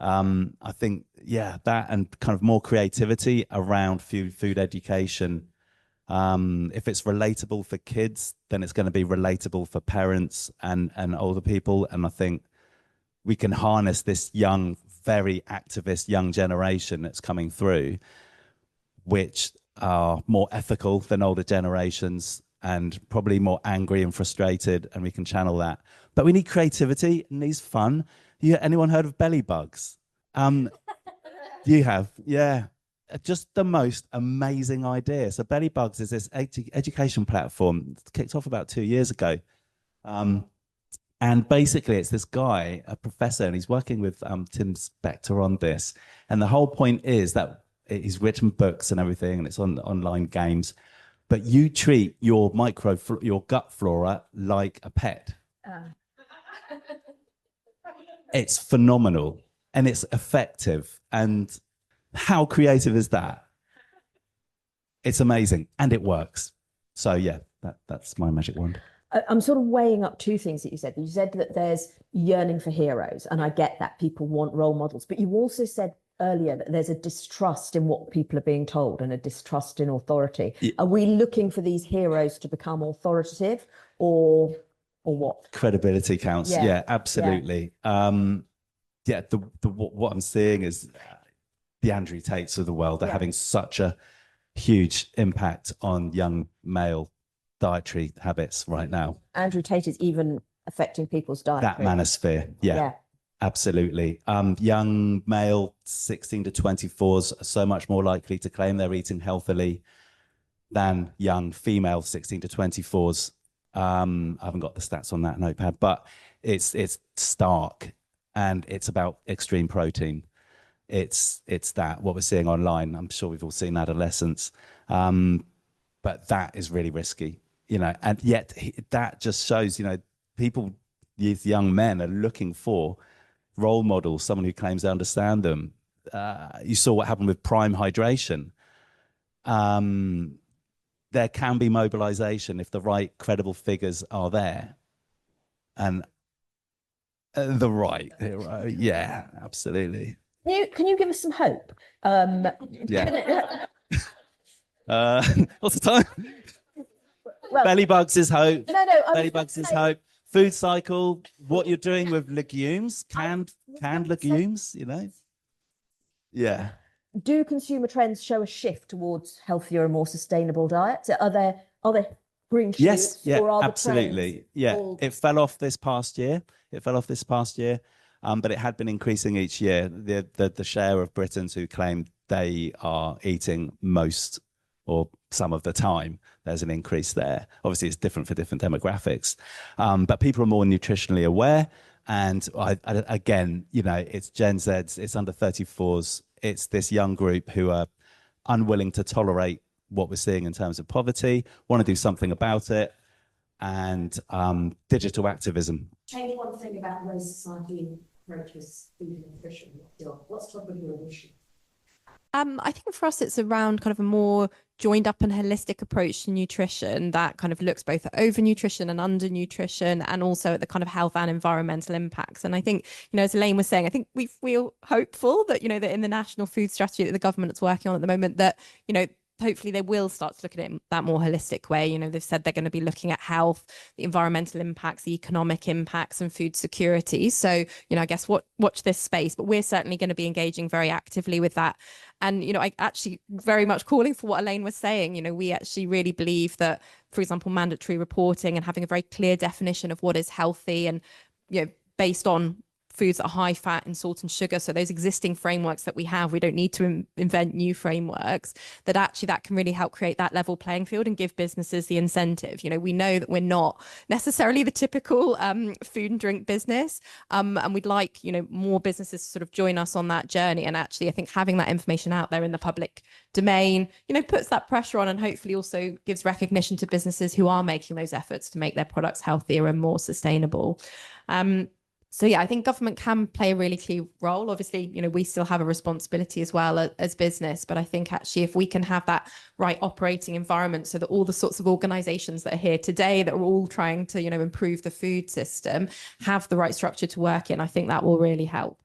I think, that and kind of more creativity around food education. If it's relatable for kids, then it's going to be relatable for parents and older people. And I think we can harness this young, very activist young generation that's coming through, which are more ethical than older generations and probably more angry and frustrated, and we can channel that. But we need creativity and needs fun. Anyone heard of belly bugs? You have, yeah. Just the most amazing idea. So Belly Bugs is this education platform. It's kicked off about 2 years ago. And basically it's this guy, a professor, and he's working with Tim Spector on this. And the whole point is that he's written books and everything, and it's on online games, but you treat your gut flora like a pet. It's phenomenal and it's effective. And how creative is that? It's amazing and it works. So yeah, that's my magic wand. I'm sort of weighing up two things that you said. You said that there's yearning for heroes, and I get that people want role models, but you also said earlier that there's a distrust in what people are being told and a distrust in authority. Yeah. Are we looking for these heroes to become authoritative, or what? Credibility counts. Yeah, absolutely. Yeah. What I'm seeing is the Andrew Tates of the world are having such a huge impact on young male dietary habits right now. Andrew Tate is even affecting people's diet. That manosphere. Yeah. Absolutely. Young male 16 to 24s are so much more likely to claim they're eating healthily than young female 16 to 24s. I haven't got the stats on that notepad, but it's stark, and it's about extreme protein. It's that what we're seeing online. I'm sure we've all seen adolescents, but that is really risky, and yet that just shows, these young men are looking for role models, someone who claims they understand them. You saw what happened with Prime Hydration. There can be mobilization if the right credible figures are there, and yeah, absolutely. Can you give us some hope? Yeah. What's the time? Well, Belly Bugs is hope. No. Belly Bugs is hope. FoodCycle, what you're doing with legumes, canned legumes, Yeah. Do consumer trends show a shift towards healthier and more sustainable diets? Are there green shoots? Yes, yeah, or are absolutely. Yeah, it fell off this past year. But it had been increasing each year. The share of Britons who claim they are eating most or some of the time, there's an increase there. Obviously, it's different for different demographics, but people are more nutritionally aware. And again, it's Gen Zs, it's under 34s, it's this young group who are unwilling to tolerate what we're seeing in terms of poverty, want to do something about it, and digital activism. Change one thing about the way society approaches food and nutrition. What's top of your issue? I think for us, it's around kind of a more joined up and holistic approach to nutrition that kind of looks both at overnutrition and undernutrition, and also at the kind of health and environmental impacts. And I think, as Elaine was saying, I think we feel hopeful that, that in the national food strategy that the government is working on at the moment, that, hopefully they will start to look at it in that more holistic way. They've said they're going to be looking at health, the environmental impacts, the economic impacts, and food security. So, I guess watch this space, but we're certainly going to be engaging very actively with that. And, I actually very much calling for what Elaine was saying. We actually really believe that, for example, mandatory reporting and having a very clear definition of what is healthy and, based on foods that are high fat and salt and sugar. So those existing frameworks that we have, we don't need to invent new frameworks, that can really help create that level playing field and give businesses the incentive. We know that we're not necessarily the typical food and drink business. And we'd like, more businesses to sort of join us on that journey. And actually, I think having that information out there in the public domain, puts that pressure on, and hopefully also gives recognition to businesses who are making those efforts to make their products healthier and more sustainable. So yeah, I think government can play a really key role. Obviously, we still have a responsibility as well as business, but I think actually if we can have that right operating environment so that all the sorts of organizations that are here today that are all trying to, improve the food system have the right structure to work in, I think that will really help.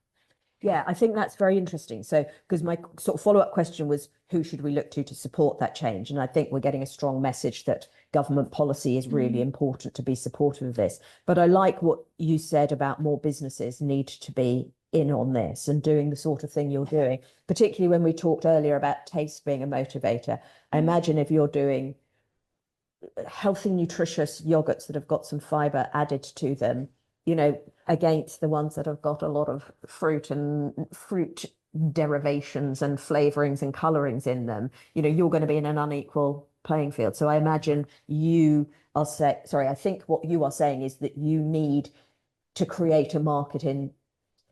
Yeah, I think that's very interesting. So, because my sort of follow-up question was, who should we look to support that change? And I think we're getting a strong message that government policy is really important to be supportive of this. But I like what you said about more businesses need to be in on this and doing the sort of thing you're doing, particularly when we talked earlier about taste being a motivator. I imagine if you're doing healthy, nutritious yogurts that have got some fiber added to them, you know, against the ones that have got a lot of fruit and fruit derivations and flavorings and colorings in them, you know, you're going to be in an unequal playing field. So I imagine you are I think what you are saying is that you need to create a market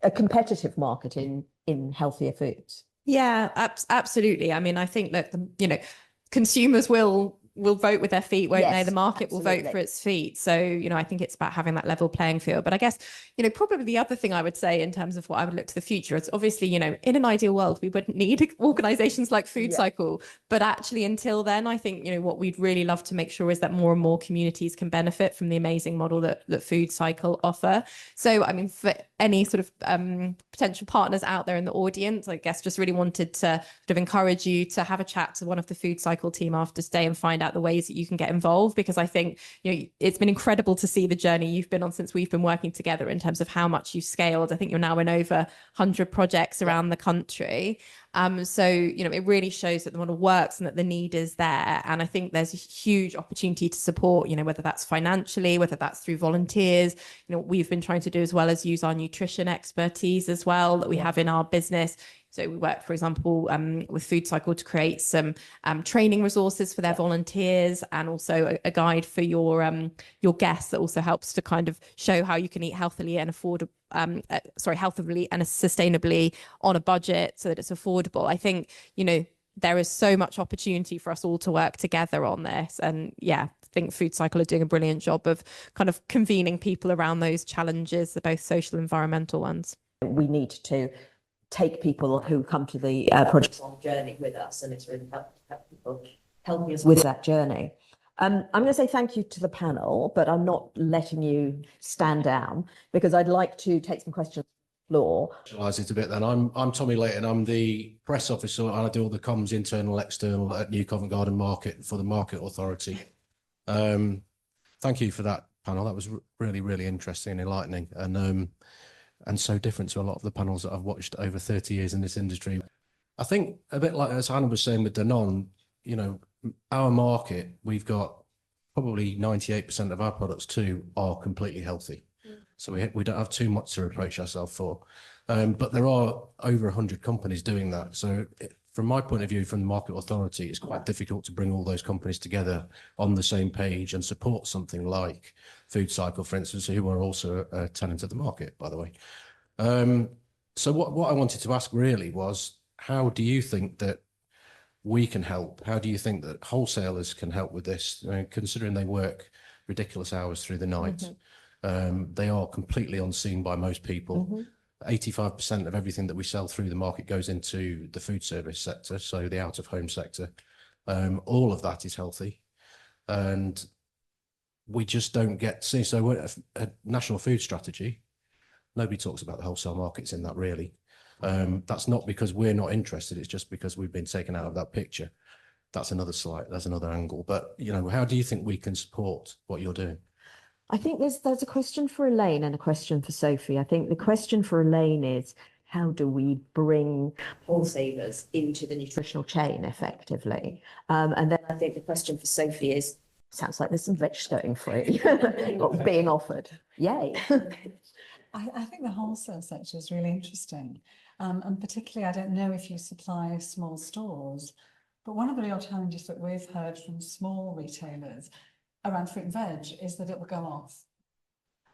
a competitive market in healthier foods. Yeah, absolutely. I mean, I think that consumers will vote with their feet, won't they? Yes, The market will vote for its feet. So, I think it's about having that level playing field. But I guess, probably the other thing I would say in terms of what I would look to the future, it's obviously, in an ideal world, we wouldn't need organizations like FoodCycle. But actually, until then, I think, what we'd really love to make sure is that more and more communities can benefit from the amazing model that FoodCycle offer. So, I mean, for any sort of potential partners out there in the audience, I guess just really wanted to sort of encourage you to have a chat to one of the FoodCycle team after today and find out the ways that you can get involved, because I think it's been incredible to see the journey you've been on since we've been working together in terms of how much you've scaled. I think you're now in over 100 projects around the country. So, it really shows that the model works and that the need is there. And I think there's a huge opportunity to support, whether that's financially, whether that's through volunteers. What we've been trying to do as well as use our nutrition expertise as well that we have in our business. So we work, for example, with FoodCycle to create some training resources for their volunteers, and also a guide for your guests that also helps to kind of show how you can eat healthily and healthily and sustainably on a budget so that it's affordable. I think, there is so much opportunity for us all to work together on this. And yeah, I think FoodCycle are doing a brilliant job of kind of convening people around those challenges, both social and environmental ones. We need to take people who come to the project on journey with us, and it's really helping us with that journey. I'm going to say thank you to the panel, but I'm not letting you stand down because I'd like to take some questions from the floor. It a bit then. I'm Tommy Layton. I'm the press officer and I do all the comms, internal, external at New Covent Garden Market for the Market Authority. Thank you for that panel. That was really, really interesting and enlightening, and so different to a lot of the panels that I've watched over 30 years in this industry. I think a bit like as Hannah was saying with Danone, our market, we've got probably 98% of our products too are completely healthy. So we don't have too much to reproach ourselves for. But there are over 100 companies doing that. So from my point of view, from the Market Authority, it's quite difficult to bring all those companies together on the same page and support something like FoodCycle, for instance, who are also a tenant of the market, by the way. So what I wanted to ask really was, how do you think that we can help? How do you think that wholesalers can help with this? Considering they work ridiculous hours through the night, they are completely unseen by most people. 85% of everything that we sell through the market goes into the food service sector, so the out-of-home sector. All of that is healthy, and we just don't get to see. So a national food strategy, nobody talks about the wholesale markets in that really. That's not because we're not interested, it's just because we've been taken out of that picture. That's another slide, that's another angle. But, how do you think we can support what you're doing? I think there's a question for Elaine and a question for Sophie. I think the question for Elaine is, how do we bring wholesalers into the nutritional chain effectively? And then I think the question for Sophie is, sounds like there's some veg going free being offered. Yay. I think the wholesale sector is really interesting. And particularly, I don't know if you supply small stores, but one of the real challenges that we've heard from small retailers around fruit and veg is that it will go off.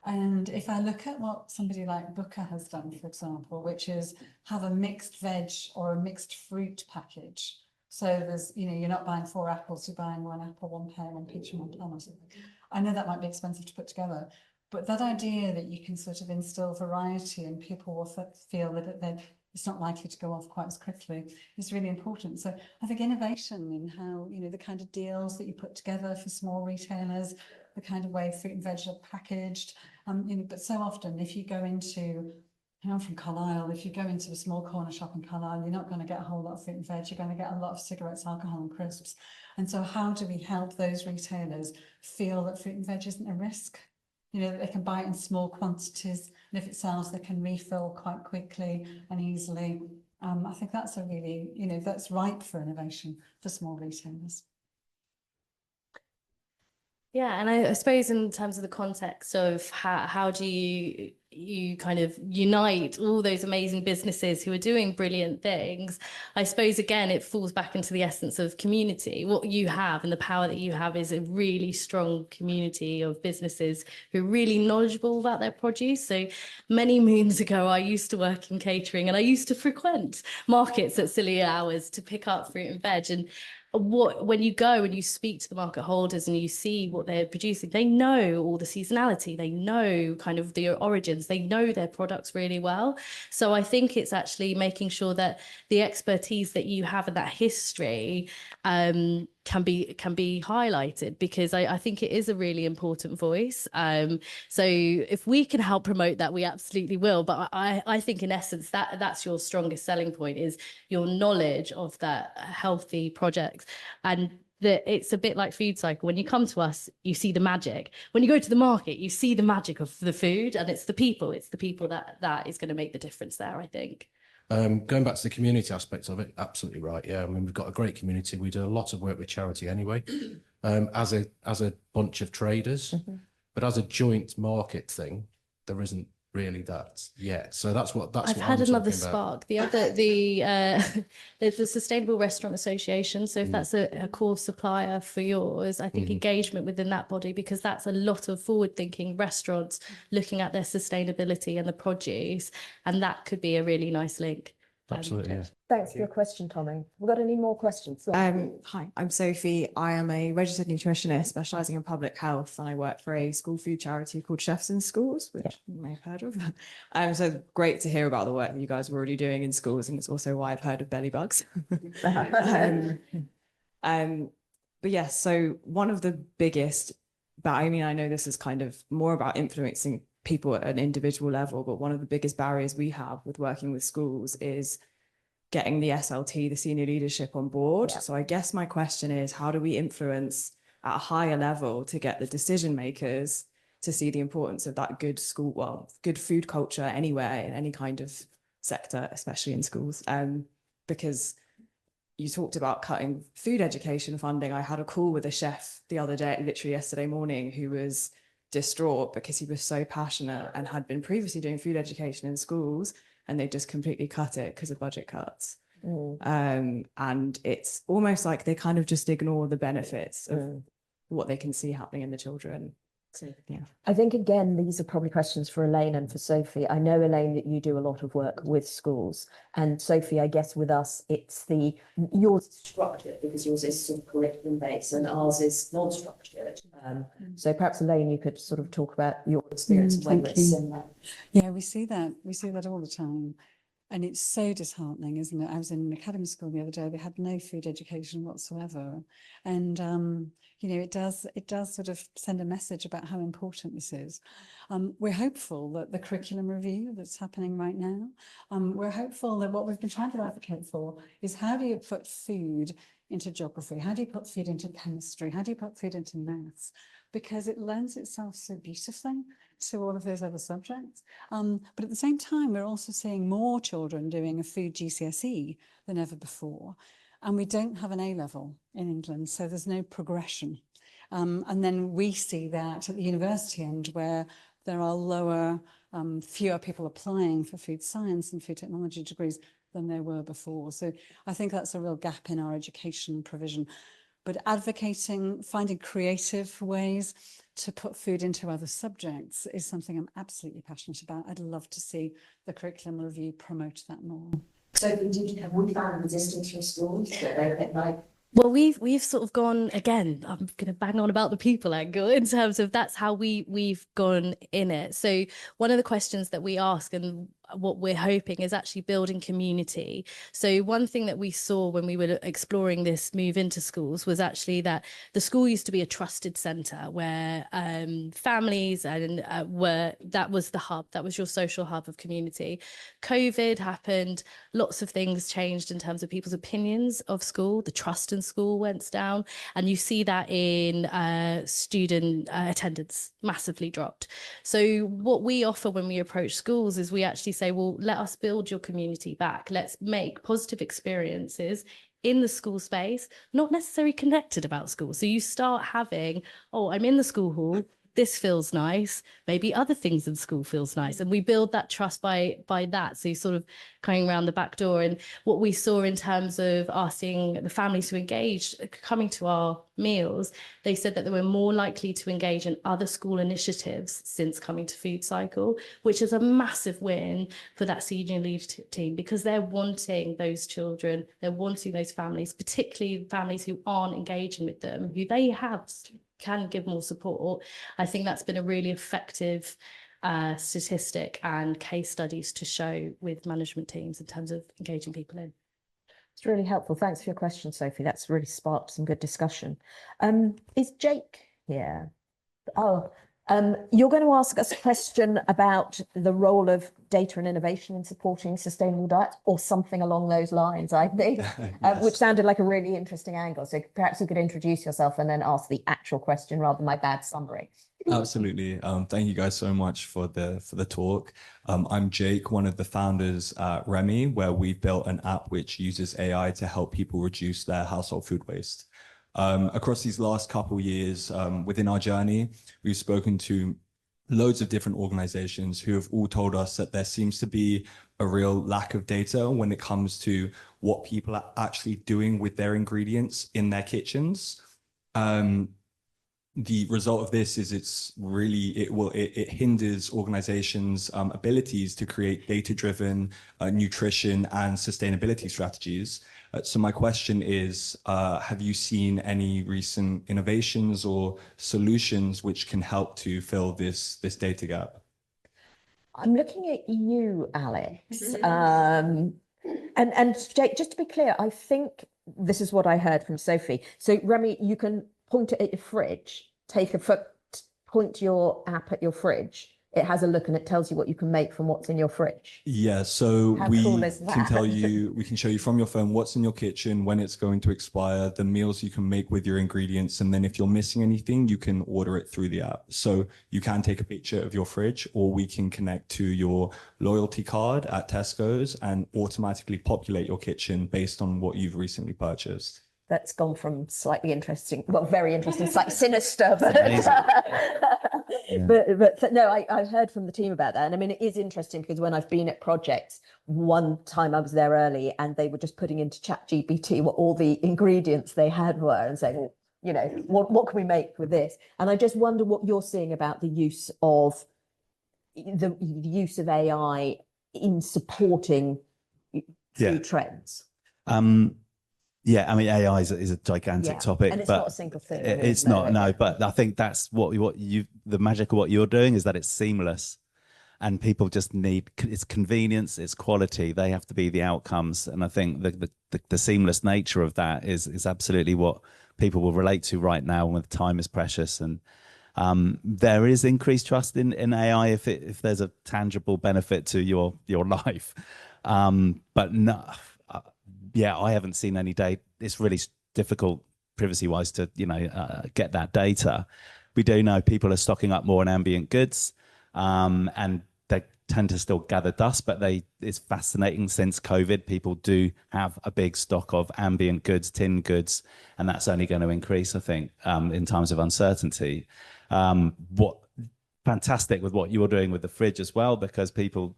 And if I look at what somebody like Booker has done, for example, which is have a mixed veg or a mixed fruit package. So there's, you're not buying 4 apples, you're buying 1 apple, 1 pear, 1 peach and 1 plum or something. I know that might be expensive to put together, but that idea that you can sort of instill variety and people will feel that it's not likely to go off quite as quickly is really important. So I think innovation in how, the kind of deals that you put together for small retailers, the kind of way fruit and veg are packaged, but so often if you go into I'm from Carlisle. If you go into a small corner shop in Carlisle, you're not going to get a whole lot of fruit and veg. You're going to get a lot of cigarettes, alcohol and crisps. And so how do we help those retailers feel that fruit and veg isn't a risk? You know, that they can buy it in small quantities, and if it sells, they can refill quite quickly and easily. I think that's a really, you know, that's ripe for innovation for small retailers. Yeah, and I suppose in terms of the context of how do you kind of unite all those amazing businesses who are doing brilliant things, I suppose again it falls back into the essence of community. What you have and the power that you have is a really strong community of businesses who are really knowledgeable about their produce. So many moons ago I used to work in catering and I used to frequent markets at silly hours to pick up fruit and veg, and when you go and you speak to the market holders and you see what they're producing, they know all the seasonality, they know kind of the origins, they know their products really well. So I think it's actually making sure that the expertise that you have and that history can be highlighted, because I think it is a really important voice. So if we can help promote that, we absolutely will. But I think in essence that's your strongest selling point, is your knowledge of that healthy project. And that it's a bit like FoodCycle. When you come to us, you see the magic. When you go to the market, you see the magic of the food, and it's the people that is going to make the difference there, I think. Going back to the community aspect of it, absolutely right. Yeah, I mean, we've got a great community. We do a lot of work with charity anyway, as a bunch of traders, but as a joint market thing, there isn't really that yet. So that's what I've had another spark. The Sustainable Restaurant Association. So if that's a core supplier for yours, I think engagement within that body, because that's a lot of forward-thinking restaurants looking at their sustainability and the produce, and that could be a really nice link. Absolutely. Yeah. Thanks for your question, Tommy. We've got any more questions? Hi, I'm Sophie. I am a registered nutritionist specialising in public health, and I work for a school food charity called Chefs in Schools, which you may have heard of. So great to hear about the work that you guys are already doing in schools, and it's also why I've heard of belly bugs. But yes, so one of the biggest, but I mean, I know this is kind of more about influencing people at an individual level, but one of the biggest barriers we have with working with schools is getting the SLT, the senior leadership, on board. Yeah. So I guess my question is, how do we influence at a higher level to get the decision makers to see the importance of that good school, well, good food culture anywhere in any kind of sector, especially in schools? Because you talked about cutting food education funding. I had a call with a chef the other day, literally yesterday morning, who was distraught because he was so passionate and had been previously doing food education in schools, and they just completely cut it because of budget cuts. And it's almost like they kind of just ignore the benefits of what they can see happening in the children. So, yeah. I think, again, these are probably questions for Elaine and for Sophie. I know, Elaine, that you do a lot of work with schools. And Sophie, I guess with us, it's yours is structured, because yours is sort of curriculum based and ours is non-structured. So perhaps, Elaine, you could sort of talk about your experience of whether it's similar. Yeah, we see that all the time. And it's so disheartening, isn't it? I was in an academy school the other day. They had no food education whatsoever. And, you know, it does sort of send a message about how important this is. We're hopeful that the curriculum review that's happening right now, we're hopeful that what we've been trying to advocate for is, how do you put food into geography? How do you put food into chemistry? How do you put food into maths? Because it lends itself so beautifully to all of those other subjects. But at the same time, we're also seeing more children doing a food GCSE than ever before. And we don't have an A-level in England, so there's no progression. And then we see that at the university end, where there are fewer people applying for food science and food technology degrees than there were before. So I think that's a real gap in our education provision. But advocating, finding creative ways to put food into other subjects is something I'm absolutely passionate about. I'd love to see the curriculum review promote that more. So have we found resistance from schools that they're a bit like? Well, we've sort of gone, again, I'm going to bang on about the people angle in terms of that's how we've gone in it. So one of the questions that we ask, and what we're hoping is actually building community. So one thing that we saw when we were exploring this move into schools was actually that the school used to be a trusted centre where families and that was the hub, that was your social hub of community. COVID happened, lots of things changed in terms of people's opinions of school, the trust in school went down, and you see that in student attendance massively dropped. So what we offer when we approach schools is we actually say, well, let us build your community back. Let's make positive experiences in the school space, not necessarily connected about school. So you start having, oh, I'm in the school hall, this feels nice, maybe other things in school feels nice, and we build that trust by that. So you sort of coming around the back door. And what we saw in terms of asking the families who engaged coming to our meals, they said that they were more likely to engage in other school initiatives since coming to FoodCycle, which is a massive win for that senior leadership team, because they're wanting those children, they're wanting those families, particularly families who aren't engaging with them, who they have can give more support. I think that's been a really effective statistic and case studies to show with management teams in terms of engaging people in. It's really helpful. Thanks for your question, Sophie. That's really sparked some good discussion. Is Jake here? Oh, you're going to ask us a question about the role of data and innovation in supporting sustainable diets, or something along those lines, I think, Yes. which sounded like a really interesting angle. So perhaps you could introduce yourself and then ask the actual question rather than my bad summary. Absolutely. Thank you guys so much for the talk. I'm Jake, one of the founders at Remy, where we've built an app which uses AI to help people reduce their household food waste. Across these last couple of years, within our journey, we've spoken to loads of different organizations who have all told us that there seems to be a real lack of data when it comes to what people are actually doing with their ingredients in their kitchens. The result of this is it hinders organizations' abilities to create data-driven nutrition and sustainability strategies. So my question is, have you seen any recent innovations or solutions which can help to fill this data gap? I'm looking at you, Alex. And Jake, just to be clear, I think this is what I heard from Sophie. So Remy, you can point it at your fridge, point your app at your fridge. It has a look and it tells you what you can make from what's in your fridge. Yeah, so How we cool is can that? tell you, we can show you from your phone what's in your kitchen, when it's going to expire, the meals you can make with your ingredients, and then if you're missing anything, you can order it through the app. So you can take a picture of your fridge, or we can connect to your loyalty card at Tesco's and automatically populate your kitchen based on what you've recently purchased. That's gone from slightly interesting, well, very interesting, slightly sinister, but but no, I heard from the team about that. And I mean, it is interesting because when I've been at projects, one time I was there early and they were just putting into ChatGPT what all the ingredients they had were and saying, well, you know, what can we make with this? And I just wonder what you're seeing about the use of AI in supporting food trends. Yeah, I mean, AI is a gigantic topic, and it's but not a single thing. it's not, no, but I think that's the magic of what you're doing is that it's seamless, and people just need, it's convenience, it's quality, they have to be the outcomes. And I think the seamless nature of that is absolutely what people will relate to right now when time is precious. And there is increased trust in AI if there's a tangible benefit to your life. But no, yeah, I haven't seen any data. It's really difficult privacy-wise to, get that data. We do know people are stocking up more on ambient goods, and they tend to still gather dust, but it's fascinating since COVID, people do have a big stock of ambient goods, tin goods, and that's only going to increase, I think, in times of uncertainty. Fantastic with what you're doing with the fridge as well, because people,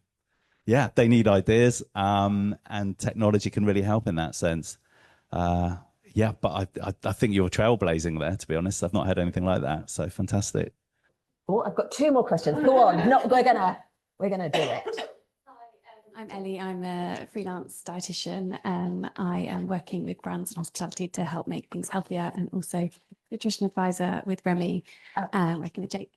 they need ideas, and technology can really help in that sense. But I think you're trailblazing there, to be honest. I've not heard anything like that. So fantastic. Oh, I've got two more questions. Go on. We're gonna do it. Hi, I'm Ellie. I'm a freelance dietitian. I am working with brands and hospitality to help make things healthier, and also nutrition advisor with Remy, working with Jake.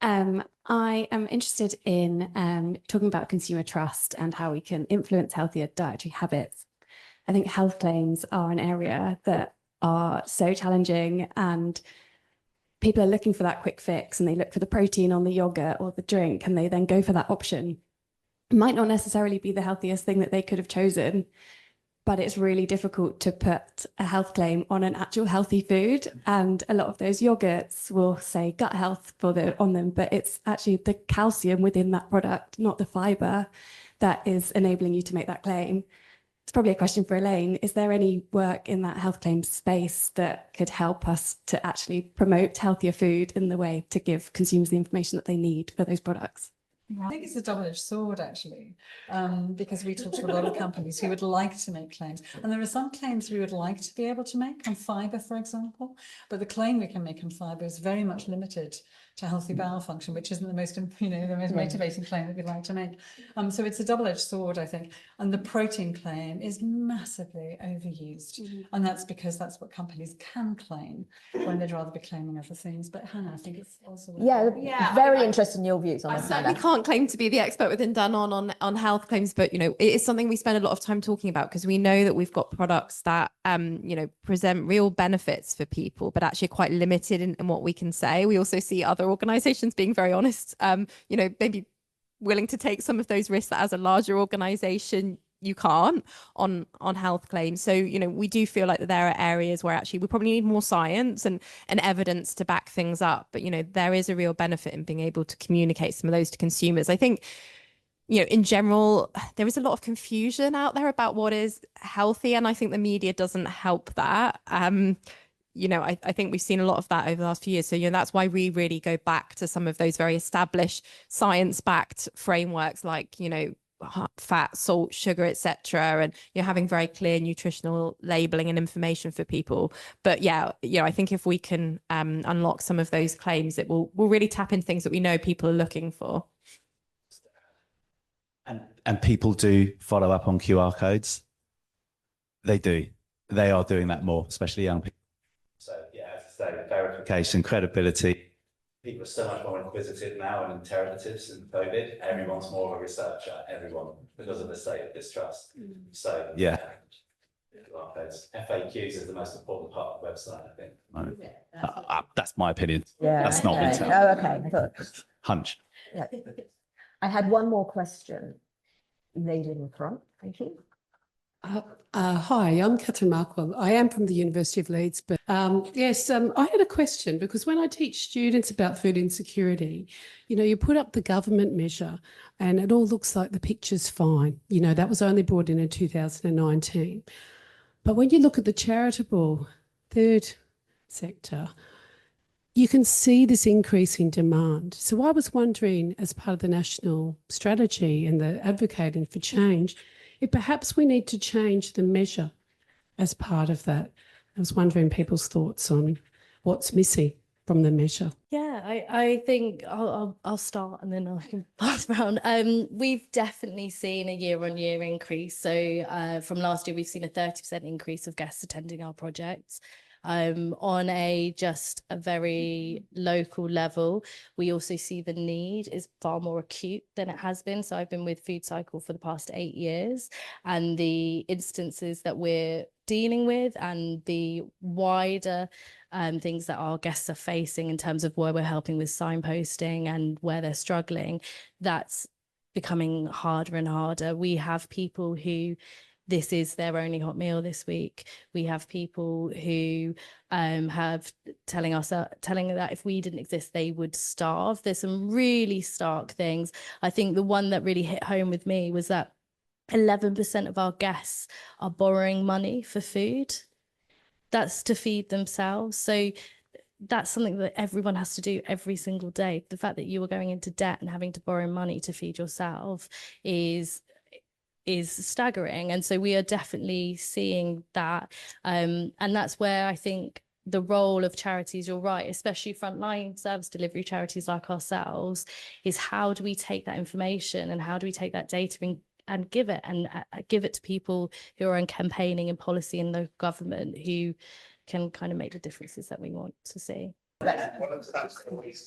I am interested in talking about consumer trust and how we can influence healthier dietary habits. I think health claims are an area that are so challenging, and people are looking for that quick fix, and they look for the protein on the yogurt or the drink, and they then go for that option. It might not necessarily be the healthiest thing that they could have chosen, but it's really difficult to put a health claim on an actual healthy food. And a lot of those yogurts will say gut health on them, but it's actually the calcium within that product, not the fiber, that is enabling you to make that claim. It's probably a question for Elaine. Is there any work in that health claim space that could help us to actually promote healthier food in the way to give consumers the information that they need for those products? I think it's a double-edged sword, actually, because we talk to a lot of companies who would like to make claims. And there are some claims we would like to be able to make on fibre, for example, but the claim we can make on fibre is very much limited to healthy bowel function, which isn't the most, the most motivating claim that we'd like to make. So it's a double-edged sword, I think. And the protein claim is massively overused. And that's because that's what companies can claim when they'd rather be claiming other things. But Hannah, I think it's also... Very interested in your views on I this. certainly can't claim to be the expert within Danone on health claims, but it is something we spend a lot of time talking about, because we know that we've got products that present real benefits for people, but actually quite limited in what we can say. We also see other organizations being very honest, maybe willing to take some of those risks that as a larger organization you can't on health claims. So we do feel like that there are areas where actually we probably need more science and evidence to back things up, but there is a real benefit in being able to communicate some of those to consumers. I think in general there is a lot of confusion out there about what is healthy, and I think the media doesn't help that. I think we've seen a lot of that over the last few years. So, that's why we really go back to some of those very established science-backed frameworks like, fat, salt, sugar, etc., and you're having very clear nutritional labeling and information for people. But I think if we can unlock some of those claims, it will really tap into things that we know people are looking for. And people do follow up on QR codes. They do. They are doing that more, especially young people. So as I say, verification, credibility. People are so much more inquisitive now and interrogative since COVID. Everyone's more of a researcher, everyone, because of the state of distrust. So FAQs is the most important part of the website, I think. That's my opinion. That's not Mintel. Oh, okay. Hunch. Yeah. I had one more question. Lady in the front, thank you. Hi, I'm Catherine Markwell. I am from the University of Leeds, but I had a question, because when I teach students about food insecurity, you put up the government measure and it all looks like the picture's fine. That was only brought in 2019. But when you look at the charitable third sector, you can see this increase in demand. So I was wondering, as part of the national strategy and the advocating for change, if perhaps we need to change the measure as part of that. I was wondering people's thoughts on what's missing from the measure. Yeah, I think I'll start and then I can pass around. We've definitely seen a year-on-year increase. So from last year, we've seen a 30% increase of guests attending our projects. On a very local level, we also see the need is far more acute than it has been. So I've been with FoodCycle for the past 8 years, and the instances that we're dealing with and the wider things that our guests are facing in terms of where we're helping with signposting and where they're struggling, that's becoming harder and harder. We have people who this is their only hot meal this week. We have people who have telling that if we didn't exist, they would starve. There's some really stark things. I think the one that really hit home with me was that 11% of our guests are borrowing money for food. That's to feed themselves. So that's something that everyone has to do every single day. The fact that you are going into debt and having to borrow money to feed yourself is staggering. And so we are definitely seeing that. And that's where I think the role of charities, you're right, especially frontline service delivery charities like ourselves, is how do we take that information and how do we take that data and give it to people who are in campaigning and policy in the government who can kind of make the differences that we want to see. That always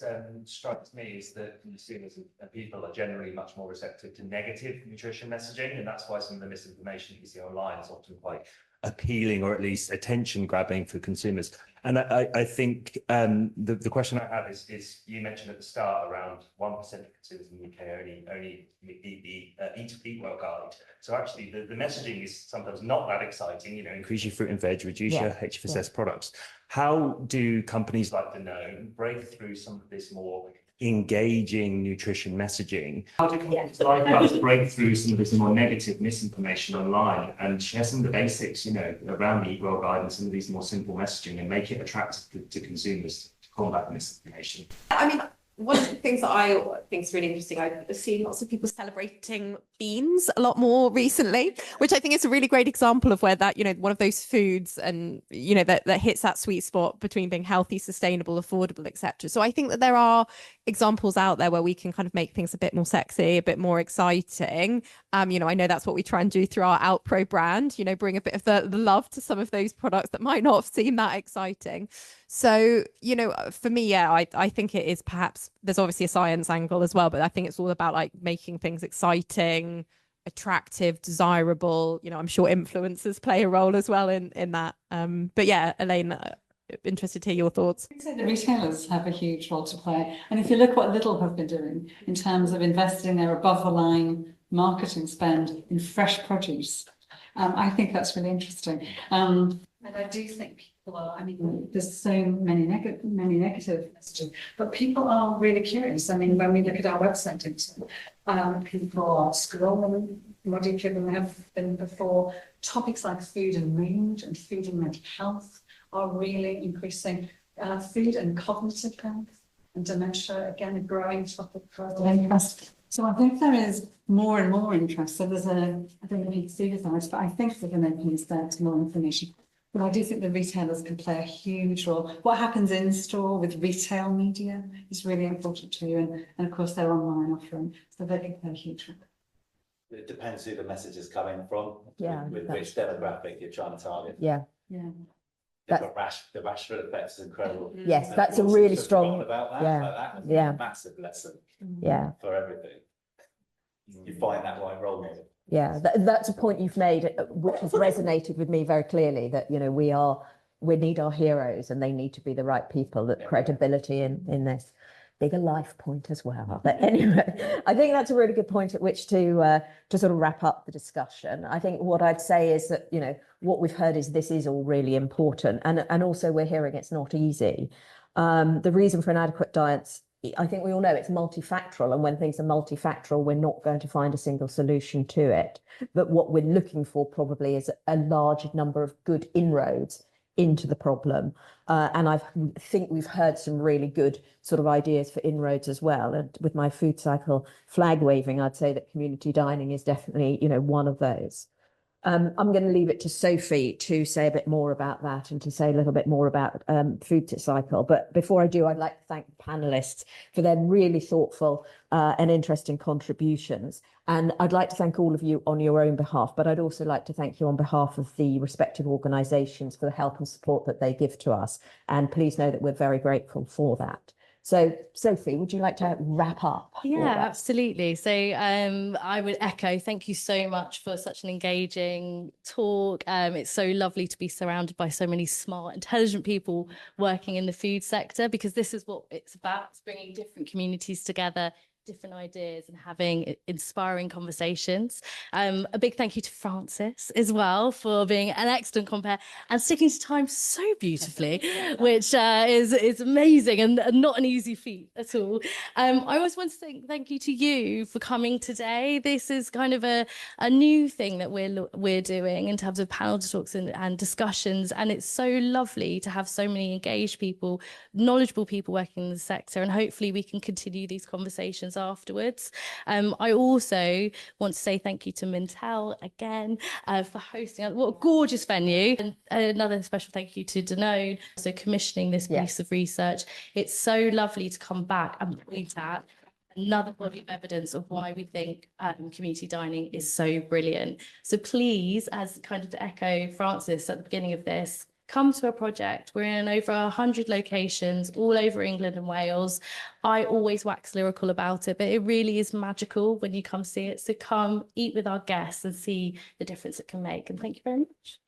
strikes me is that consumers and people are generally much more receptive to negative nutrition messaging, and that's why some of the misinformation you see online is often quite appealing or at least attention grabbing for consumers. And I think the question I have is you mentioned at the start around 1% of consumers in the UK only eat well guide. So actually the messaging is sometimes not that exciting, you know, increase your fruit and veg, reduce your HFSS products. How do companies like Danone break through some of this more engaging nutrition messaging? How do companies like us break through some of this more negative misinformation online and share some of the basics, you know, around the Eat Well guide and some of these more simple messaging and make it attractive to consumers to combat misinformation? I mean, one of the things that I think is really interesting, I've seen lots of people celebrating beans a lot more recently, which I think is a really great example of where that, you know, one of those foods and, you know, that hits that sweet spot between being healthy, sustainable, affordable, etc. So I think that there are examples out there where we can kind of make things a bit more sexy, a bit more exciting. You know, I know that's what we try and do through our Outpro brand, you know, bring a bit of the love to some of those products that might not have seemed that exciting. So, you know, for me, yeah, I think it is perhaps, there's obviously a science angle as well, but I think it's all about like making things exciting, attractive, desirable. You know, I'm sure influencers play a role as well in that. But yeah, Elaine, interested to hear your thoughts. I'd say the retailers have a huge role to play. And if you look what Lidl have been doing in terms of investing their above the line marketing spend in fresh produce, I think that's really interesting. And I do think people are, I mean, there's so many negative messaging, but people are really curious. I mean, when we look at our website, people are scrolling more deeply than they have been before. Topics like food and mood and food and mental health are really increasing. Food and cognitive health and dementia, again, a growing topic for interest. So I think there is more and more interest. So there's I don't know if you can see this, but I think we're going to open there to more information. But I do think the retailers can play a huge role. What happens in store with retail media is really important too. And of course, their online offering. So they can play a huge role. It depends who the message is coming from, with which demographic you're trying to target. Yeah. The rational effects is incredible. Yes, And that's a of course, really it's strong. about that, Yeah, like that was yeah, a massive lesson. Yeah. For everything. You find that right role model. Yeah, that's a point you've made, which has resonated with me very clearly. That, you know, we need our heroes, and they need to be the right people. That credibility in this bigger life point as well. But anyway, I think that's a really good point at which to sort of wrap up the discussion. I think what I'd say is that, you know, what we've heard is this is all really important, and also we're hearing it's not easy. The reason for inadequate diets, I think we all know it's multifactorial, and when things are multifactorial, we're not going to find a single solution to it. But what we're looking for probably is a large number of good inroads into the problem. And I think we've heard some really good sort of ideas for inroads as well. And with my FoodCycle flag waving, I'd say that community dining is definitely, you know, one of those. I'm going to leave it to Sophie to say a bit more about that and to say a little bit more about FoodCycle. But before I do, I'd like to thank the panelists for their really thoughtful and interesting contributions. And I'd like to thank all of you on your own behalf, but I'd also like to thank you on behalf of the respective organisations for the help and support that they give to us. And please know that we're very grateful for that. So, Sophie, would you like to wrap up? Yeah, absolutely. So I would echo, thank you so much for such an engaging talk. It's so lovely to be surrounded by so many smart, intelligent people working in the food sector, because this is what it's about. It's bringing different communities together, different ideas, and having inspiring conversations. A big thank you to Francis as well for being an excellent compere and sticking to time so beautifully, which is amazing and not an easy feat at all. I always want to say thank you to you for coming today. This is kind of a new thing that we're doing in terms of panel talks and discussions, and it's so lovely to have so many engaged people, knowledgeable people working in the sector, and hopefully we can continue these conversations afterwards. I also want to say thank you to Mintel again for hosting. What a gorgeous venue. And another special thank you to Danone for commissioning this piece of research. It's so lovely to come back and point at another body of evidence of why we think community dining is so brilliant. So please, as kind of to echo Francis at the beginning of this, come to a project. We're in over 100 locations all over England and Wales. I always wax lyrical about it, but it really is magical when you come see it. So come eat with our guests and see the difference it can make. And thank you very much.